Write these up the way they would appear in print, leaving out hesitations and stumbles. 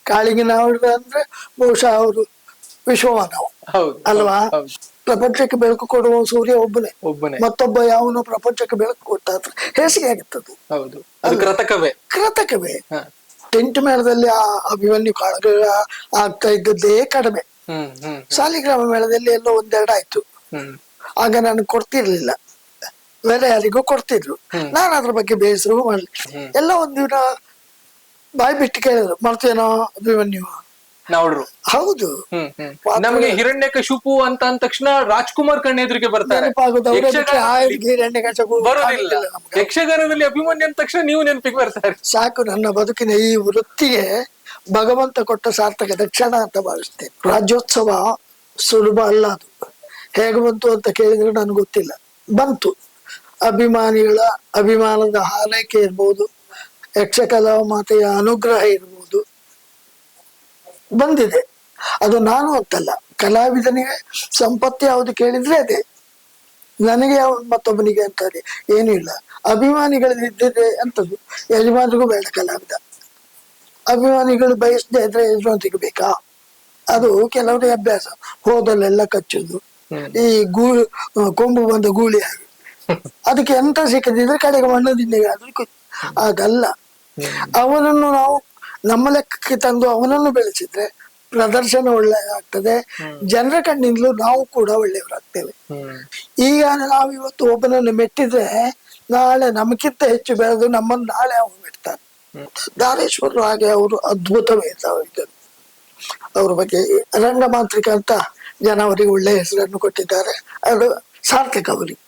ಕಾಳಿಂಗನ ಅಂದ್ರೆ ಬಹುಶಃ ಅವರು ವಿಶ್ವಮಾನವ ಅಲ್ವಾ. ಪ್ರಪಂಚಕ್ಕೆ ಬೆಳಕು ಕೊಡುವ ಸೂರ್ಯ ಒಬ್ಬನೇ, ಮತ್ತೊಬ್ಬ ಯಾವನು ಪ್ರಪಂಚಕ್ಕೆ ಬೆಳಕು ಕೊಟ್ಟ ಹೇಸಿಗೆ ಆಗುತ್ತದೆ. ಕೃತಕವೇ. ಟೆಂಟ್ ಮೇಳದಲ್ಲಿ ಆ ಅಭಿಮನ್ಯು ಕಾಳಗ ಆಗ್ತಾ ಇದ್ದದ್ದೇ ಕಡಿಮೆ. ಸಾಲಿಗ್ರಾಮ ಮೇಳದಲ್ಲಿ ಎಲ್ಲೋ ಒಂದೆರಡು ಆಯ್ತು. ಆಗ ನಾನು ಕೊಡ್ತಿರ್ಲಿಲ್ಲ, ಬೇರೆ ಯಾರಿಗೂ ಕೊಡ್ತಿದ್ರು. ನಾನು ಅದ್ರ ಬಗ್ಗೆ ಬೇಸರವೂ ಮಾಡ್ಲಿ. ಎಲ್ಲ ಒಂದಿನ ಬಾಯಿ ಬಿಟ್ಟು ಕೇಳಿದ್ರು, ಮಾಡ್ತೇನೋ ಅಭಿಮನ್ಯು? ಹೌದು. ನಮಗೆ ಹಿರಣ್ಯಕಶಿಪು ಅಂತ ಅಂದ ತಕ್ಷಣ ರಾಜ್ಕುಮಾರ್ ಕಣ್ಣೆದುರಿಗೆ ಬರ್ತಾರೆ. ಯಕ್ಷಗಾನದಲ್ಲಿ ಅಭಿಮನ್ಯು ಅಂದ ತಕ್ಷಣ ನೀವು ನೆನಪಿಗೆ ಬರ್ತಾರೆ. ಸಾಕು, ನನ್ನ ಬದುಕಿನ ಈ ವೃತ್ತಿಗೆ ಭಗವಂತ ಕೊಟ್ಟ ಸಾರ್ಥಕ ದಕ್ಷಿಣ ಅಂತ ಭಾವಿಸ್ತೇನೆ. ರಾಜ್ಯೋತ್ಸವ ಸುಲಭ ಅಲ್ಲ. ಅದು ಹೇಗೆ ಬಂತು ಅಂತ ಕೇಳಿದ್ರೆ ನನ್ಗೆ ಗೊತ್ತಿಲ್ಲ. ಬಂತು. ಅಭಿಮಾನಿಗಳ ಅಭಿಮಾನದ ಹಾರೈಕೆ ಇರ್ಬೋದು, ಯಕ್ಷಕಲಾ ಮಾತೆಯ ಅನುಗ್ರಹ ಇರ್ಬೋದು, ಬಂದಿದೆ. ಅದು ನಾನು ಅಂತಲ್ಲ, ಕಲಾವಿದನಿಗೆ ಸಂಪತ್ತು ಯಾವುದು ಕೇಳಿದ್ರೆ ಅದೇ. ನನಗೆ ಯಾವ ಮತ್ತೊಬ್ಬನಿಗೆ ಅಂತಾರೆ ಏನೂ ಇಲ್ಲ. ಅಭಿಮಾನಿಗಳಿದ್ದಿದೆ ಅಂತದ್ದು. ಯಜಮಾನಿಗೂ ಬೇಡ ಕಲಾವಿದ. ಅಭಿಮಾನಿಗಳು ಬಯಸದೇ ಇದ್ರೆ ಯಜಮಾನಿಗೆ ಬೇಕಾ? ಅದು ಕೆಲವರಿಗೆ ಅಭ್ಯಾಸ. ಹೋದಲ್ಲೆಲ್ಲ ಕಚ್ಚುದು, ಈ ಕೊಂಬು ಬಂದ ಗೂಳಿ ಆಗಿ. ಅದಕ್ಕೆ ಎಂತ ಸಿಕ್ಕದಿದ್ರೆ ಕಡೆಗೆ ಮಣ್ಣದಿಂದೆಗೆ ಆದ್ರೂ ಅದಲ್ಲ. ಅವನನ್ನು ನಾವು ನಮ್ಮ ಲೆಕ್ಕಕ್ಕೆ ತಂದು ಅವನನ್ನು ಬೆಳೆಸಿದ್ರೆ ಪ್ರದರ್ಶನ ಒಳ್ಳೆಯದಾಗ್ತದೆ. ಜನರ ಕಣ್ಣಿಂದಲೂ ನಾವು ಕೂಡ ಒಳ್ಳೆಯವರಾಗ್ತೇವೆ. ಈಗ ನಾವಿವತ್ತು ಒಬ್ಬನನ್ನು ಮೆಟ್ಟಿದ್ರೆ ನಾಳೆ ನಮಗಿಂತ ಹೆಚ್ಚು ಬೆಳೆದು ನಮ್ಮನ್ನು ನಾಳೆ ಅವನು ಮೆಟ್ತಾರೆ. ದಾರೇಶ್ವರರು ಹಾಗೆ ಅವರು ಅದ್ಭುತ ಮೇಧಾವಿದ್ದರು. ಅವ್ರ ಬಗ್ಗೆ ರಂಗಮಾಂತ್ರಿಕ ಅಂತ ಜನ ಅವರಿಗೆ ಒಳ್ಳೆ ಹೆಸರನ್ನು ಕೊಟ್ಟಿದ್ದಾರೆ. ಅದು ಸಾರ್ಥಕ ಅವರಿಗೆ.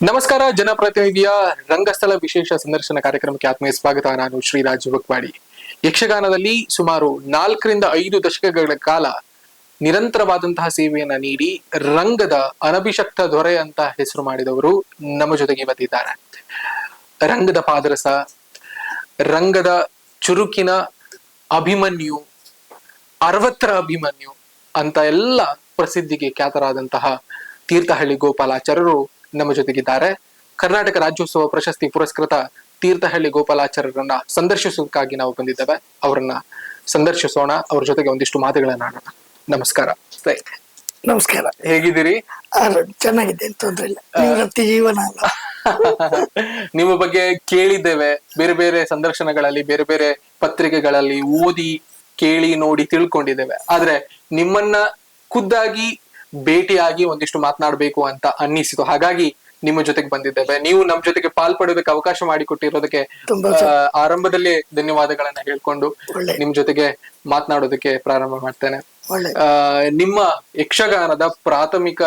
ನಮಸ್ಕಾರ. ಜನಪ್ರತಿನಿಧಿಯ ರಂಗಸ್ಥಳ ವಿಶೇಷ ಸಂದರ್ಶನ ಕಾರ್ಯಕ್ರಮಕ್ಕೆ ಆತ್ಮೀಯ ಸ್ವಾಗತ. ನಾನು ಶ್ರೀರಾಜ್ ಬಕ್ವಾಡಿ. ಯಕ್ಷಗಾನದಲ್ಲಿ ಸುಮಾರು 4 ರಿಂದ 5 ದಶಕಗಳ ಕಾಲ ನಿರಂತರವಾದಂತಹ ಸೇವೆಯನ್ನ ನೀಡಿ ರಂಗದ ಅನಭಿಷಕ್ತ ದೊರೆ ಅಂತ ಹೆಸರು ಮಾಡಿದವರು ನಮ್ಮ ಜೊತೆಗೆ ಇವತ್ತಿದ್ದಾರೆ. ರಂಗದ ಪಾದರಸ, ರಂಗದ ಚುರುಕಿನ ಅಭಿಮನ್ಯು, 60ರ ಅಭಿಮನ್ಯು ಅಂತ ಎಲ್ಲ ಪ್ರಸಿದ್ಧಿಗೆ ಖ್ಯಾತರಾದಂತಹ ತೀರ್ಥಹಳ್ಳಿ ಗೋಪಾಲಾಚಾರ್ಯರು ನಮ್ಮ ಜೊತೆಗಿದ್ದಾರೆ. ಕರ್ನಾಟಕ ರಾಜ್ಯೋತ್ಸವ ಪ್ರಶಸ್ತಿ ಪುರಸ್ಕೃತ ತೀರ್ಥಹಳ್ಳಿ ಗೋಪಾಲಾಚಾರ್ಯರನ್ನ ಸಂದರ್ಶಿಸೋದಕ್ಕಾಗಿ ನಾವು ಬಂದಿದ್ದೇವೆ. ಅವರನ್ನ ಸಂದರ್ಶಿಸೋಣ, ಅವ್ರ ಜೊತೆಗೆ ಒಂದಿಷ್ಟು ಮಾತುಗಳನ್ನ ಆಡೋಣ. ನಮಸ್ಕಾರ. ನಮಸ್ಕಾರ. ಹೇಗಿದ್ದೀರಿ? ಚೆನ್ನಾಗಿದ್ದೇನೆ, ತೊಂದ್ರೆ ಇಲ್ಲ. ವೃತ್ತಿ ಜೀವನ ಅಲ್ಲ. ನಿಮ್ಮ ಬಗ್ಗೆ ಕೇಳಿದ್ದೇವೆ, ಬೇರೆ ಬೇರೆ ಸಂದರ್ಶನಗಳಲ್ಲಿ, ಬೇರೆ ಬೇರೆ ಪತ್ರಿಕೆಗಳಲ್ಲಿ ಓದಿ ಕೇಳಿ ನೋಡಿ ತಿಳ್ಕೊಂಡಿದ್ದೇವೆ. ಆದ್ರೆ ನಿಮ್ಮನ್ನ ಖುದ್ದಾಗಿ ಭೇಟಿಯಾಗಿ ಒಂದಿಷ್ಟು ಮಾತನಾಡ್ಬೇಕು ಅಂತ ಅನ್ನಿಸಿತು. ಹಾಗಾಗಿ ನಿಮ್ಮ ಜೊತೆಗೆ ಬಂದಿದ್ದೇವೆ. ನೀವು ನಮ್ಮ ಜೊತೆಗೆ ಪಾಲ್ಪಡೋದಕ್ಕೆ ಅವಕಾಶ ಮಾಡಿಕೊಟ್ಟಿರೋದಕ್ಕೆ ಆರಂಭದಲ್ಲೇ ಧನ್ಯವಾದಗಳನ್ನ ಹೇಳ್ಕೊಂಡು ನಿಮ್ ಜೊತೆಗೆ ಮಾತನಾಡೋದಕ್ಕೆ ಪ್ರಾರಂಭ ಮಾಡ್ತೇನೆ. ನಿಮ್ಮ ಯಕ್ಷಗಾನದ ಪ್ರಾಥಮಿಕ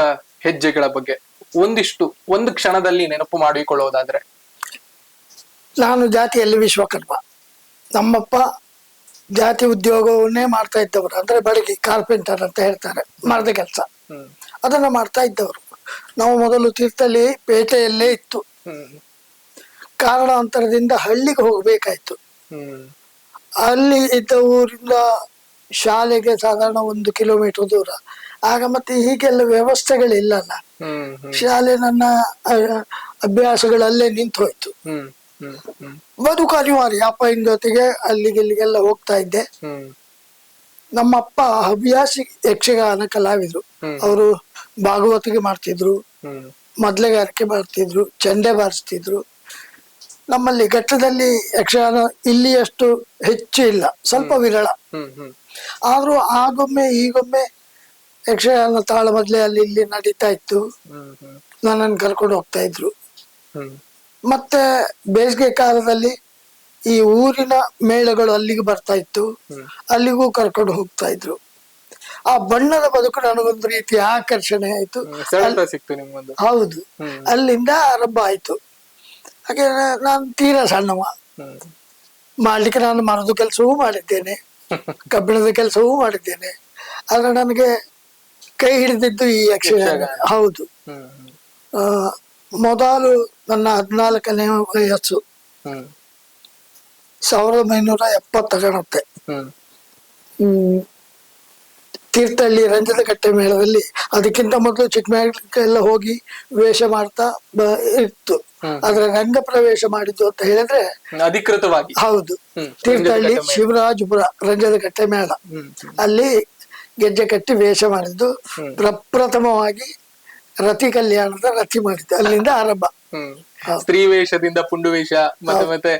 ಹೆಜ್ಜೆಗಳ ಬಗ್ಗೆ ಒಂದು ಕ್ಷಣದಲ್ಲಿ ನೆನಪು ಮಾಡಿಕೊಳ್ಳೋದಾದ್ರೆ? ನಾನು ಜಾತಿಯಲ್ಲಿ ವಿಶ್ವಕರ್ಮ. ನಮ್ಮಪ್ಪ ಜಾತಿ ಉದ್ಯೋಗವನ್ನೇ ಮಾಡ್ತಾ ಇದ್ದವರು, ಅಂದ್ರೆ ಬಡಗಿ, ಕಾರ್ಪೆಂಟರ್ ಅಂತ ಹೇಳ್ತಾರೆ, ಮರದ ಕೆಲಸ. ಅದನ್ನ ಮಾಡ್ತಾ ಇದ್ದವರು. ನಾವು ಮೊದಲು ತೀರ್ಥಹಳ್ಳಿ ಪೇಟೆಯಲ್ಲೇ ಇತ್ತು. ಕಾರಣಾಂತರದಿಂದ ಹಳ್ಳಿಗೆ ಹೋಗ್ಬೇಕಾಯ್ತು. ಅಲ್ಲಿ ಇದ್ದ ಊರಿಂದ ಶಾಲೆಗೆ ಸಾಧಾರಣ 1 ಕಿಲೋಮೀಟರ್ ದೂರ. ಆಗ ಮತ್ತೆ ಹೀಗೆಲ್ಲ ವ್ಯವಸ್ಥೆಗಳಿಲ್ಲಲ್ಲ. ಶಾಲೆ ನನ್ನ ಅಭ್ಯಾಸಗಳಲ್ಲೇ ನಿಂತು ಹೋಯ್ತು. ಬದುಕು ಅನಿವಾರ್ಯ. ಅಪ್ಪನ ಜೊತೆಗೆ ಅಲ್ಲಿಗೆ ಇಲ್ಲಿಗೆಲ್ಲ ಹೋಗ್ತಾ ಇದ್ದೆ. ನಮ್ಮಪ್ಪ ಹವ್ಯಾಸಿ ಯಕ್ಷಗಾನ ಕಲಾವಿದ್ರು. ಅವರು ಭಾಗವತಿಗೆ ಮಾಡ್ತಿದ್ರು, ಮೊದ್ಲೆಗಾರಿಕೆ ಮಾಡ್ತಿದ್ರು, ಚೆಂಡೆ ಬಾರಿಸ್ತಿದ್ರು. ನಮ್ಮಲ್ಲಿ ಘಟ್ಟದಲ್ಲಿ ಯಕ್ಷಗಾನ ಇಲ್ಲಿಯಷ್ಟು ಹೆಚ್ಚು ಇಲ್ಲ, ಸ್ವಲ್ಪ ವಿರಳ. ಆದ್ರೂ ಆಗೊಮ್ಮೆ ಈಗೊಮ್ಮೆ ಯಕ್ಷಗಾನ ತಾಳಮದ್ಲೆ ಅಲ್ಲಿ ಇಲ್ಲಿ ನಡೀತಾ ಇತ್ತು. ನನ್ನನ್ನು ಕರ್ಕೊಂಡು ಹೋಗ್ತಾ ಇದ್ರು. ಮತ್ತೆ ಬೇಸಿಗೆ ಕಾಲದಲ್ಲಿ ಈ ಊರಿನ ಮೇಳಗಳು ಅಲ್ಲಿಗೆ ಬರ್ತಾ ಇತ್ತು, ಅಲ್ಲಿಗೂ ಕರ್ಕೊಂಡು ಹೋಗ್ತಾ ಇದ್ರು. ಆ ಬಣ್ಣದ ಬದುಕು ನನಗೊಂದು ರೀತಿಯ ಆಕರ್ಷಣೆ ಆಯ್ತು. ಹೌದು, ಅಲ್ಲಿಂದ ಆರಂಭ ಆಯ್ತು. ಹಾಗೆ ನಾನು ತೀರಾ ಸಣ್ಣವ. ಮಾಡ್ಲಿಕ್ಕೆ ನಾನು ಮರದ ಕೆಲಸವೂ ಮಾಡಿದ್ದೇನೆ, ಕಬ್ಬಿಣದ ಕೆಲಸವೂ ಮಾಡಿದ್ದೇನೆ. ಆದ್ರೆ ನನಗೆ ಕೈ ಹಿಡಿದಿದ್ದು ಈ ಯಕ್ಷಗಾನ. ಹೌದು. ಮೊದಲು ನನ್ನ 14ನೇ ವಯಸ್ಸು 1970 ಕಾಣುತ್ತೆ. ತೀರ್ಥಹಳ್ಳಿ ರಂಜದ ಕಟ್ಟೆ ಮೇಳದಲ್ಲಿ. ಅದಕ್ಕಿಂತ ಮೊದಲು ಚಿಕ್ಕಮಗಳೂರಿಗೆಲ್ಲ ಹೋಗಿ ವೇಷ ಮಾಡ್ತಾ ಇತ್ತು. ಆದ್ರೆ ರಂಗ ಪ್ರವೇಶ ಮಾಡಿದ್ದು ಅಂತ ಹೇಳಿದ್ರೆ ಅಧಿಕೃತವಾಗಿ, ಹೌದು, ತೀರ್ಥಹಳ್ಳಿ ಶಿವರಾಜಪುರ ರಂಜದ ಕಟ್ಟೆ ಮೇಳ. ಅಲ್ಲಿ ಗೆಜ್ಜೆ ಕಟ್ಟಿ ವೇಷ ಮಾಡಿದ್ದು. ಪ್ರಪ್ರಥಮವಾಗಿ ರತಿ ಕಲ್ಯಾಣದ ರತಿ ಮಾಡಿದ್ದು ಅಲ್ಲಿಂದ ಆರಂಭ. ಸ್ತ್ರೀ ವೇಷದಿಂದ ಪುಂಡು ವೇಷ ಮತ್ತೆ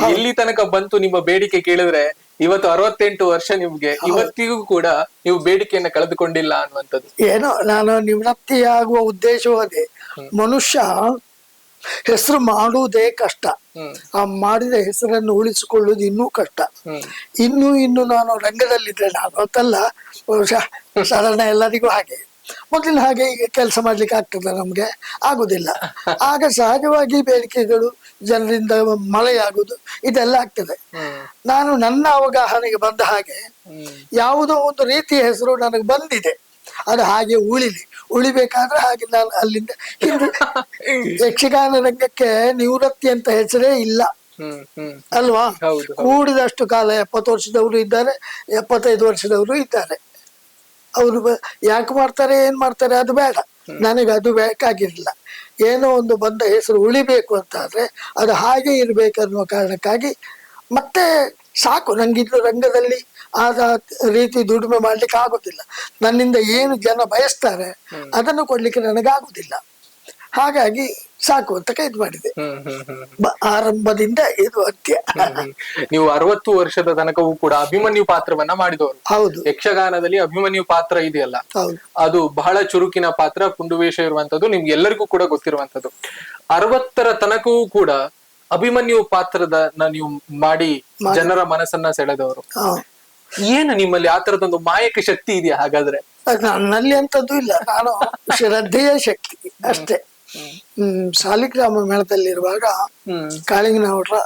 ಎಲ್ಲಿ ತನಕ ಬಂತು ನಿಮ್ಮ ಬೇಡಿಕೆ ಕೇಳಿದ್ರೆ ಇವತ್ತು 68 ವರ್ಷ ನಿಮ್ಗೆ, ಇವತ್ತಿಗೂ ಕೂಡ ನೀವು ಬೇಡಿಕೆಯನ್ನ ಕಳೆದುಕೊಂಡಿಲ್ಲ ಅನ್ನುವಂಥದ್ದು. ಏನೋ ನಾನು ನಿವೃತ್ತಿಯಾಗುವ ಉದ್ದೇಶವೂ ಅದೇ. ಮನುಷ್ಯ ಹೆಸರು ಮಾಡುವುದೇ ಕಷ್ಟ, ಆ ಮಾಡಿದ ಹೆಸರನ್ನು ಉಳಿಸಿಕೊಳ್ಳುವುದು ಇನ್ನೂ ಕಷ್ಟ. ಇನ್ನು ನಾನು ರಂಗದಲ್ಲಿದ್ರೆ, ನಾನು ಅಂತಲ್ಲ, ಬಹುಶಃ ಸಾಧಾರಣ ಎಲ್ಲರಿಗೂ ಹಾಗೆ. ಮೊದಲಿನ ಹಾಗೆ ಈಗ ಕೆಲಸ ಮಾಡ್ಲಿಕ್ಕೆ ಆಗ್ತದ? ನಮ್ಗೆ ಆಗುದಿಲ್ಲ. ಆಗ ಸಹಜವಾಗಿ ಬೇಡಿಕೆಗಳು, ಜನರಿಂದ ಮಳೆಯಾಗುದು, ಇದೆಲ್ಲ ಆಗ್ತದೆ. ನಾನು ನನ್ನ ಅವಗಾಹನೆಗೆ ಬಂದ ಹಾಗೆ ಯಾವುದೋ ಒಂದು ರೀತಿಯ ಹೆಸರು ನನಗೆ ಬಂದಿದೆ, ಅದು ಹಾಗೆ ಉಳಿಬೇಕಾದ್ರೆ ಹಾಗೆ ನಾನು ಅಲ್ಲಿಂದ ಯಕ್ಷಗಾನ ರಂಗಕ್ಕೆ ನಿವೃತ್ತಿ ಅಂತ ಹೆಸರೇ ಇಲ್ಲ ಅಲ್ವಾ? ಕೂಡಿದಷ್ಟು ಕಾಲ 70 ವರ್ಷದವರು ಇದ್ದಾರೆ, 75 ವರ್ಷದವರು ಇದ್ದಾರೆ. ಅವರು ಯಾಕೆ ಮಾಡ್ತಾರೆ, ಏನ್ ಮಾಡ್ತಾರೆ ಅದು ಬೇಡ, ನನಗೆ ಅದು ಬೇಕಾಗಿರಲಿಲ್ಲ. ಏನೋ ಒಂದು ಬಂದ ಹೆಸರು ಉಳಿಬೇಕು ಅಂತ ಆದ್ರೆ ಅದು ಹಾಗೆ ಇರ್ಬೇಕನ್ನುವ ಕಾರಣಕ್ಕಾಗಿ ಮತ್ತೆ ಸಾಕು. ನಂಗಿನ್ನು ರಂಗದಲ್ಲಿ ಆದ ರೀತಿ ದುಡಿಮೆ ಮಾಡ್ಲಿಕ್ಕೆ ಆಗುದಿಲ್ಲ. ನನ್ನಿಂದ ಏನು ಜನ ಬಯಸ್ತಾರೆ ಅದನ್ನು ಕೊಡ್ಲಿಕ್ಕೆ ನನಗಾಗುದಿಲ್ಲ. ಹಾಗಾಗಿ ಸಾಕು ಅಂತ ಕೈದು ಮಾಡಿದೆ. ಆರಂಭದಿಂದ ಇದು ಅಂತ್ಯ. ನೀವು 60 ವರ್ಷದ ತನಕವೂ ಕೂಡ ಅಭಿಮನ್ಯು ಪಾತ್ರವನ್ನ ಮಾಡಿದವರು. ಹೌದು, ಯಕ್ಷಗಾನದಲ್ಲಿ ಅಭಿಮನ್ಯು ಪಾತ್ರ ಇದೆಯಲ್ಲ, ಅದು ಬಹಳ ಚುರುಕಿನ ಪಾತ್ರ, ಪುಂಡುವೇಷ ಇರುವಂತದ್ದು, ನಿಮ್ಗೆ ಎಲ್ಲರಿಗೂ ಕೂಡ ಗೊತ್ತಿರುವಂತದ್ದು. 60ರ ತನಕವೂ ಕೂಡ ಅಭಿಮನ್ಯು ಪಾತ್ರದ ನೀವು ಮಾಡಿ ಜನರ ಮನಸ್ಸನ್ನ ಸೆಳೆದವರು. ಏನು ನಿಮ್ಮಲ್ಲಿ ಆ ತರದೊಂದು ಮಾಯಕ ಶಕ್ತಿ ಇದೆಯಾ? ಹಾಗಾದ್ರೆ ನನ್ನಲ್ಲಿ ಅಂತದ್ದು ಇಲ್ಲ, ನಾನು ಶ್ರದ್ಧೆಯ ಶಕ್ತಿ ಅಷ್ಟೇ. ಸಾಲಿಗ್ರಾಮ ಮೇಳದಲ್ಲಿರುವಾಗ ಕಾಳಿಂಗನವರ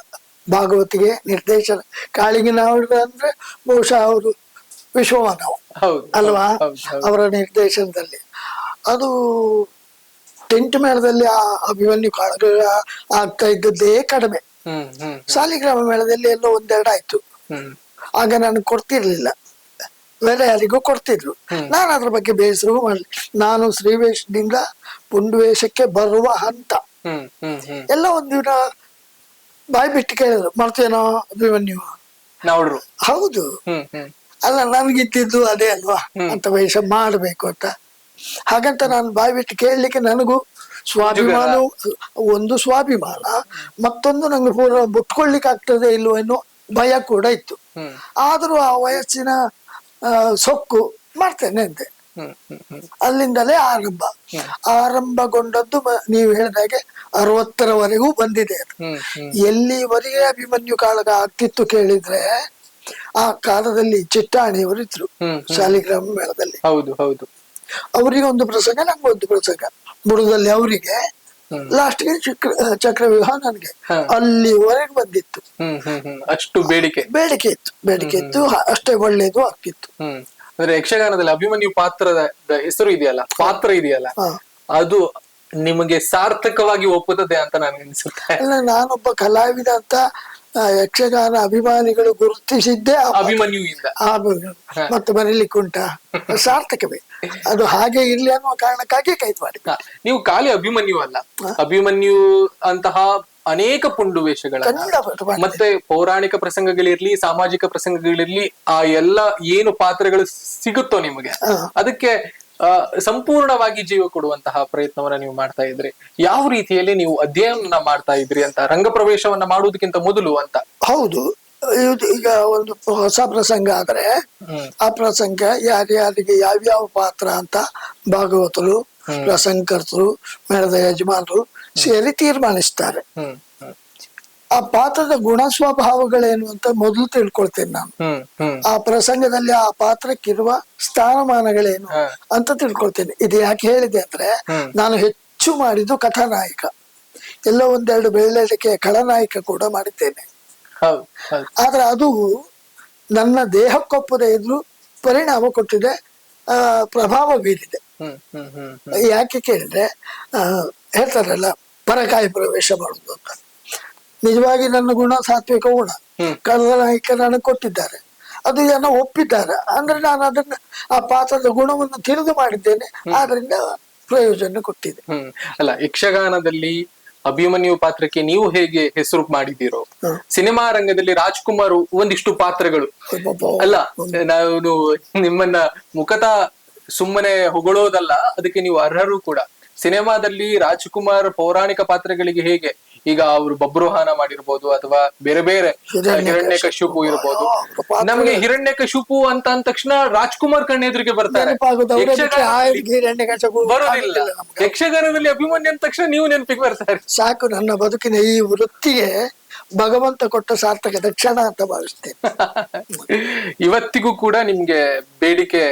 ಭಾಗವತಿಗೆ ನಿರ್ದೇಶನ. ಕಾಳಿಂಗನವರ ಅಂದ್ರೆ ಬಹುಶಃ ಅವರು ವಿಶ್ವಮಾನವ ಅಲ್ವಾ? ಅವರ ನಿರ್ದೇಶನದಲ್ಲಿ ಅದು ಟೆಂಟ್ ಮೇಳದಲ್ಲಿ ಆ ಅಭಿಮನ್ಯು ಕಾಳಗ ಆಗ್ತಾ ಇದ್ದದ್ದೇ ಕಡಿಮೆ. ಸಾಲಿಗ್ರಾಮ ಮೇಳದಲ್ಲಿ ಎಲ್ಲೋ 1-2 ಆಯ್ತು. ಆಗ ನಾನು ಕೊಡ್ತಿರ್ಲಿಲ್ಲ, ಬೇರೆ ಯಾರಿಗೂ ಕೊಡ್ತಿದ್ರು. ನಾನು ಅದ್ರ ಬಗ್ಗೆ ಬೇಸರವೂ ಮಾಡ್ಲಿ. ನಾನು ಶ್ರೀವೇಶದಿಂದ ಪುಂಡುವೇಷಕ್ಕೆ ಬರುವ ಹಂತ ಎಲ್ಲ ಒಂದಿನ ಬಾಯಿ ಬಿಟ್ಟು ಕೇಳಿದ್ರು, ಮಾಡ್ತೇನೋ ಅಭಿಮನ್ಯು? ಹೌದು, ಅಲ್ಲ ನನ್ಗಿದ್ದಿದ್ದು ಅದೇ ಅಲ್ವಾ ಅಂತ ವೇಷ ಮಾಡ್ಬೇಕು ಅಂತ. ಹಾಗಂತ ನಾನು ಬಾಯಿ ಬಿಟ್ಟು ಕೇಳಲಿಕ್ಕೆ ನನಗೂ ಸ್ವಾಭಿಮಾನ, ಒಂದು ಸ್ವಾಭಿಮಾನ, ಮತ್ತೊಂದು ನಂಗೆ ಪೂರ ಬಿಟ್ಕೊಳ್ಲಿಕ್ಕೆ ಆಗ್ತದೆ ಇಲ್ವೋ ಅನ್ನೋ ಭಯ ಕೂಡ ಇತ್ತು. ಆದ್ರೂ ಆ ವಯಸ್ಸಿನ ಸೊಕ್ಕು ಮಾಡ್ತೇನೆ ಅಂತೆ. ಅಲ್ಲಿಂದಲೇ ಆರಂಭಗೊಂಡದ್ದು ನೀವು ಹೇಳಿದಾಗೆ 60ರವರೆಗೂ ಬಂದಿದೆ. ಎಲ್ಲಿವರೆಗೆ ಅಭಿಮನ್ಯು ಕಾಳಗ ಆಗ್ತಿತ್ತು ಕೇಳಿದ್ರೆ, ಆ ಕಾಲದಲ್ಲಿ ಚಿಟ್ಟಾಣಿಯವರು ಇದ್ರು ಶಾಲಿಗ್ರಾಮ ಮೇಳದಲ್ಲಿ. ಹೌದು ಹೌದು. ಅವರಿಗೆ ಒಂದು ಪ್ರಸಂಗ, ನಂಗೊಂದು ಪ್ರಸಂಗ. ಬುಡದಲ್ಲಿ ಅವರಿಗೆ, ಲಾಸ್ಟ್ಗೆ ಚಕ್ರವ್ಯೂಹ ನನಗೆ ಅಲ್ಲಿವರೆಗೆ ಬಂದಿತ್ತು. ಅಷ್ಟು ಬೇಡಿಕೆ ಬೇಡಿಕೆ ಇತ್ತು, ಅಷ್ಟೇ ಒಳ್ಳೇದು ಆಗ್ತಿತ್ತು. ಅಂದ್ರೆ ಯಕ್ಷಗಾನದಲ್ಲಿ ಅಭಿಮನ್ಯು ಪಾತ್ರದ ಹೆಸರು ಇದೆಯಲ್ಲ, ಪಾತ್ರ ಇದೆಯಲ್ಲ, ಅದು ನಿಮಗೆ ಸಾರ್ಥಕವಾಗಿ ಒಪ್ಪುತ್ತದೆ ಅಂತ ನನಗೆ ಅನ್ಸುತ್ತೆ. ಅಲ್ಲ, ನಾನೊಬ್ಬ ಕಲಾವಿದ ಅಂತ ಯಕ್ಷಗಾನ ಅಭಿಮಾನಿಗಳು ಗುರುತಿಸಿದ್ದೇ ಅಭಿಮನ್ಯುವಿಂದ. ಮತ್ತೆ ಬರೀಲಿಕ್ಕೆ ಉಂಟಾ? ಸಾರ್ಥಕವೇ. ಅದು ಹಾಗೆ ಇರ್ಲಿ ಅನ್ನುವ ಕಾರಣಕ್ಕಾಗಿ ಕೈದು ಮಾಡಿ. ನೀವು ಖಾಲಿ ಅಭಿಮನ್ಯು ಅಲ್ಲ, ಅಭಿಮನ್ಯು ಅಂತಹ ಅನೇಕ ಪುಂಡು ವೇಷಗಳ ಮತ್ತೆ ಪೌರಾಣಿಕ ಪ್ರಸಂಗಗಳಿರ್ಲಿ, ಸಾಮಾಜಿಕ ಪ್ರಸಂಗಗಳಿರ್ಲಿ, ಆ ಎಲ್ಲ ಏನು ಪಾತ್ರಗಳು ಸಿಗುತ್ತೋ ನಿಮಗೆ, ಅದಕ್ಕೆ ಸಂಪೂರ್ಣವಾಗಿ ಜೀವ ಕೊಡುವಂತಹ ಪ್ರಯತ್ನವನ್ನ ನೀವು ಮಾಡ್ತಾ ಇದ್ರಿ. ಯಾವ ರೀತಿಯಲ್ಲಿ ನೀವು ಅಧ್ಯಯನ ಮಾಡ್ತಾ ಇದ್ರಿ ಅಂತ, ರಂಗ ಪ್ರವೇಶವನ್ನ ಮಾಡುವುದಕ್ಕಿಂತ ಮೊದಲು ಅಂತ? ಹೌದು, ಈಗ ಒಂದು ಹೊಸ ಪ್ರಸಂಗ ಆದ್ರೆ ಆ ಪ್ರಸಂಗ ಯಾರ್ಯಾರಿಗೆ ಯಾವ್ಯಾವ ಪಾತ್ರ ಅಂತ ಭಾಗವತರು, ಪ್ರಸಂಗಕರ್ತರು, ಮೇಳದ ಯಜಮಾನರು ಸೇರಿ ತೀರ್ಮಾನಿಸ್ತಾರೆ. ಆ ಪಾತ್ರದ ಗುಣ ಸ್ವಭಾವಗಳೇನು ಅಂತ ಮೊದಲು ತಿಳ್ಕೊಳ್ತೇನೆ ನಾನು. ಆ ಪ್ರಸಂಗದಲ್ಲಿ ಆ ಪಾತ್ರಕ್ಕಿರುವ ಸ್ಥಾನಮಾನಗಳೇನು ಅಂತ ತಿಳ್ಕೊಳ್ತೇನೆ. ಇದು ಯಾಕೆ ಹೇಳಿದೆ ಅಂದ್ರೆ, ನಾನು ಹೆಚ್ಚು ಮಾಡಿದ್ದು ಕಥಾನಾಯಕ, ಎಲ್ಲ ಒಂದೆರಡು ಬೆಳ್ಳಡಿಕೆ ಖಳನಾಯಕ ಕೂಡ ಮಾಡಿದ್ದೇನೆ. ಆದ್ರೆ ಅದು ನನ್ನ ದೇಹಕ್ಕೊಪ್ಪದೇ ಇದ್ರು ಪರಿಣಾಮ ಕೊಟ್ಟಿದೆ, ಪ್ರಭಾವ ಬೀರಿದೆ. ಯಾಕೆ ಕೇಳಿದ್ರೆ, ಹೇಳ್ತಾರಲ್ಲ ಪರಕಾಯಿ ಪ್ರವೇಶ ಮಾಡುದು ಅಂತ. ನಿಜವಾಗಿ ನನ್ನ ಗುಣ ಸಾತ್ವಿಕ ಗುಣ, ಖಳನಾಯಕ ನನಗೆ ಕೊಟ್ಟಿದ್ದಾರೆ, ಅದು ಏನೋ ಒಪ್ಪಿದ್ದಾರೆ. ಅಂದ್ರೆ ನಾನು ಅದನ್ನ ಆ ಪಾತ್ರದ ಗುಣವನ್ನು ತಿಳಿದು ಮಾಡಿದ್ದೇನೆ, ಆದ್ರಿಂದ ಪ್ರಯೋಜನ ಕೊಟ್ಟಿದೆ. ಅಲ್ಲ, ಯಕ್ಷಗಾನದಲ್ಲಿ ಅಭಿಮನ್ಯು ಪಾತ್ರಕ್ಕೆ ನೀವು ಹೇಗೆ ಹೆಸರು ಮಾಡಿದ್ದೀರೋ, ಸಿನಿಮಾ ರಂಗದಲ್ಲಿ ರಾಜ್ಕುಮಾರ್ ಒಂದಿಷ್ಟು ಪಾತ್ರಗಳು ಅಲ್ಲ, ನಾನು ನಿಮ್ಮನ್ನ ಮುಖತಃ ಸುಮ್ಮನೆ ಹೊಗಳೋದಲ್ಲ, ಅದಕ್ಕೆ ನೀವು ಅರ್ಹರು ಕೂಡ. ಸಿನಿಮಾದಲ್ಲಿ ರಾಜ್ಕುಮಾರ್ ಪೌರಾಣಿಕ ಪಾತ್ರಗಳಿಗೆ ಹೇಗೆ, ಈಗ ಅವರು ಬಬ್ರುಹಾನ ಮಾಡಿರ್ಬೋದು, ಅಥವಾ ಬೇರೆ ಬೇರೆ ಹಿರಣ್ಯಕಶಿಪು ಇರ್ಬೋದು. ನಮ್ಗೆ ಹಿರಣ್ಯಕಶಿಪು ಅಂತ ಅಂದ ತಕ್ಷಣ ರಾಜ್ಕುಮಾರ್ ಕಣ್ಣೆದುರಿಗೆ ಬರ್ತಾರೆ, ಬರೋದಿಲ್ಲ. ಯಕ್ಷಗಾನದಲ್ಲಿ ಅಭಿಮನ್ಯು ಅಂದ ತಕ್ಷಣ ನೀವು ನೆನಪಿಗೆ ಬರ್ತಾರೆ. ಸಾಕು, ನನ್ನ ಬದುಕಿನ ಈ ವೃತ್ತಿಗೆ ಭಗವಂತ ಕೊಟ್ಟ ಸಾರ್ಥಕ ದಕ್ಷಿಣ ಅಂತ ಭಾವಿಸ್ತೇನೆ. ಇವತ್ತಿಗೂ ಕೂಡ ನಿಮ್ಗೆ ಬೇಡಿಕೆ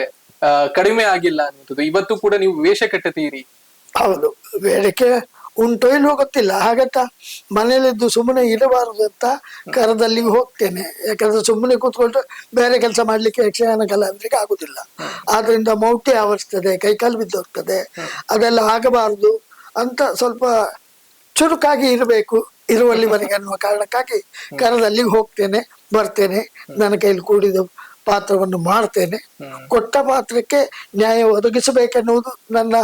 ಕಡಿಮೆ ಆಗಿಲ್ಲ ಅನ್ನುವುದು. ಇವತ್ತು ಕೂಡ ನೀವು ವೇಷ ಕಟ್ಟುತ್ತೀರಿ. ಹೌದು, ಬೇಡಿಕೆ ಉಂಟೋ ಇಲ್ವೋ ಗೊತ್ತಿಲ್ಲ. ಹಾಗಂತ ಮನೇಲಿದ್ದು ಸುಮ್ಮನೆ ಇರಬಾರದು ಅಂತ ಕರದಲ್ಲಿ ಹೋಗ್ತೇನೆ. ಯಾಕಂದ್ರೆ ಸುಮ್ಮನೆ ಕೂತ್ಕೊಂಡು ಬೇರೆ ಕೆಲಸ ಮಾಡ್ಲಿಕ್ಕೆ ಯಕ್ಷಗಾನ ಕಲಾವಿದರಿಗೆ ಆಗುದಿಲ್ಲ. ಆದ್ರಿಂದ ಮೌಟ್ಯ ಆವರಿಸ್ತದೆ, ಕೈಕಾಲು ಬಿದ್ದೋಗ್ತದೆ, ಅದೆಲ್ಲ ಆಗಬಾರದು ಅಂತ ಸ್ವಲ್ಪ ಚುರುಕಾಗಿ ಇರಬೇಕು ಇರುವಲ್ಲಿವರೆಗೆ ಅನ್ನುವ ಕಾರಣಕ್ಕಾಗಿ ಕರದಲ್ಲಿ ಹೋಗ್ತೇನೆ, ಬರ್ತೇನೆ, ನನ್ನ ಕೈಲಿ ಕೂಡಿದ ಪಾತ್ರವನ್ನು ಮಾಡ್ತೇನೆ. ಕೊಟ್ಟ ಪಾತ್ರಕ್ಕೆ ನ್ಯಾಯ ಒದಗಿಸಬೇಕೆನ್ನುವುದು ನನ್ನ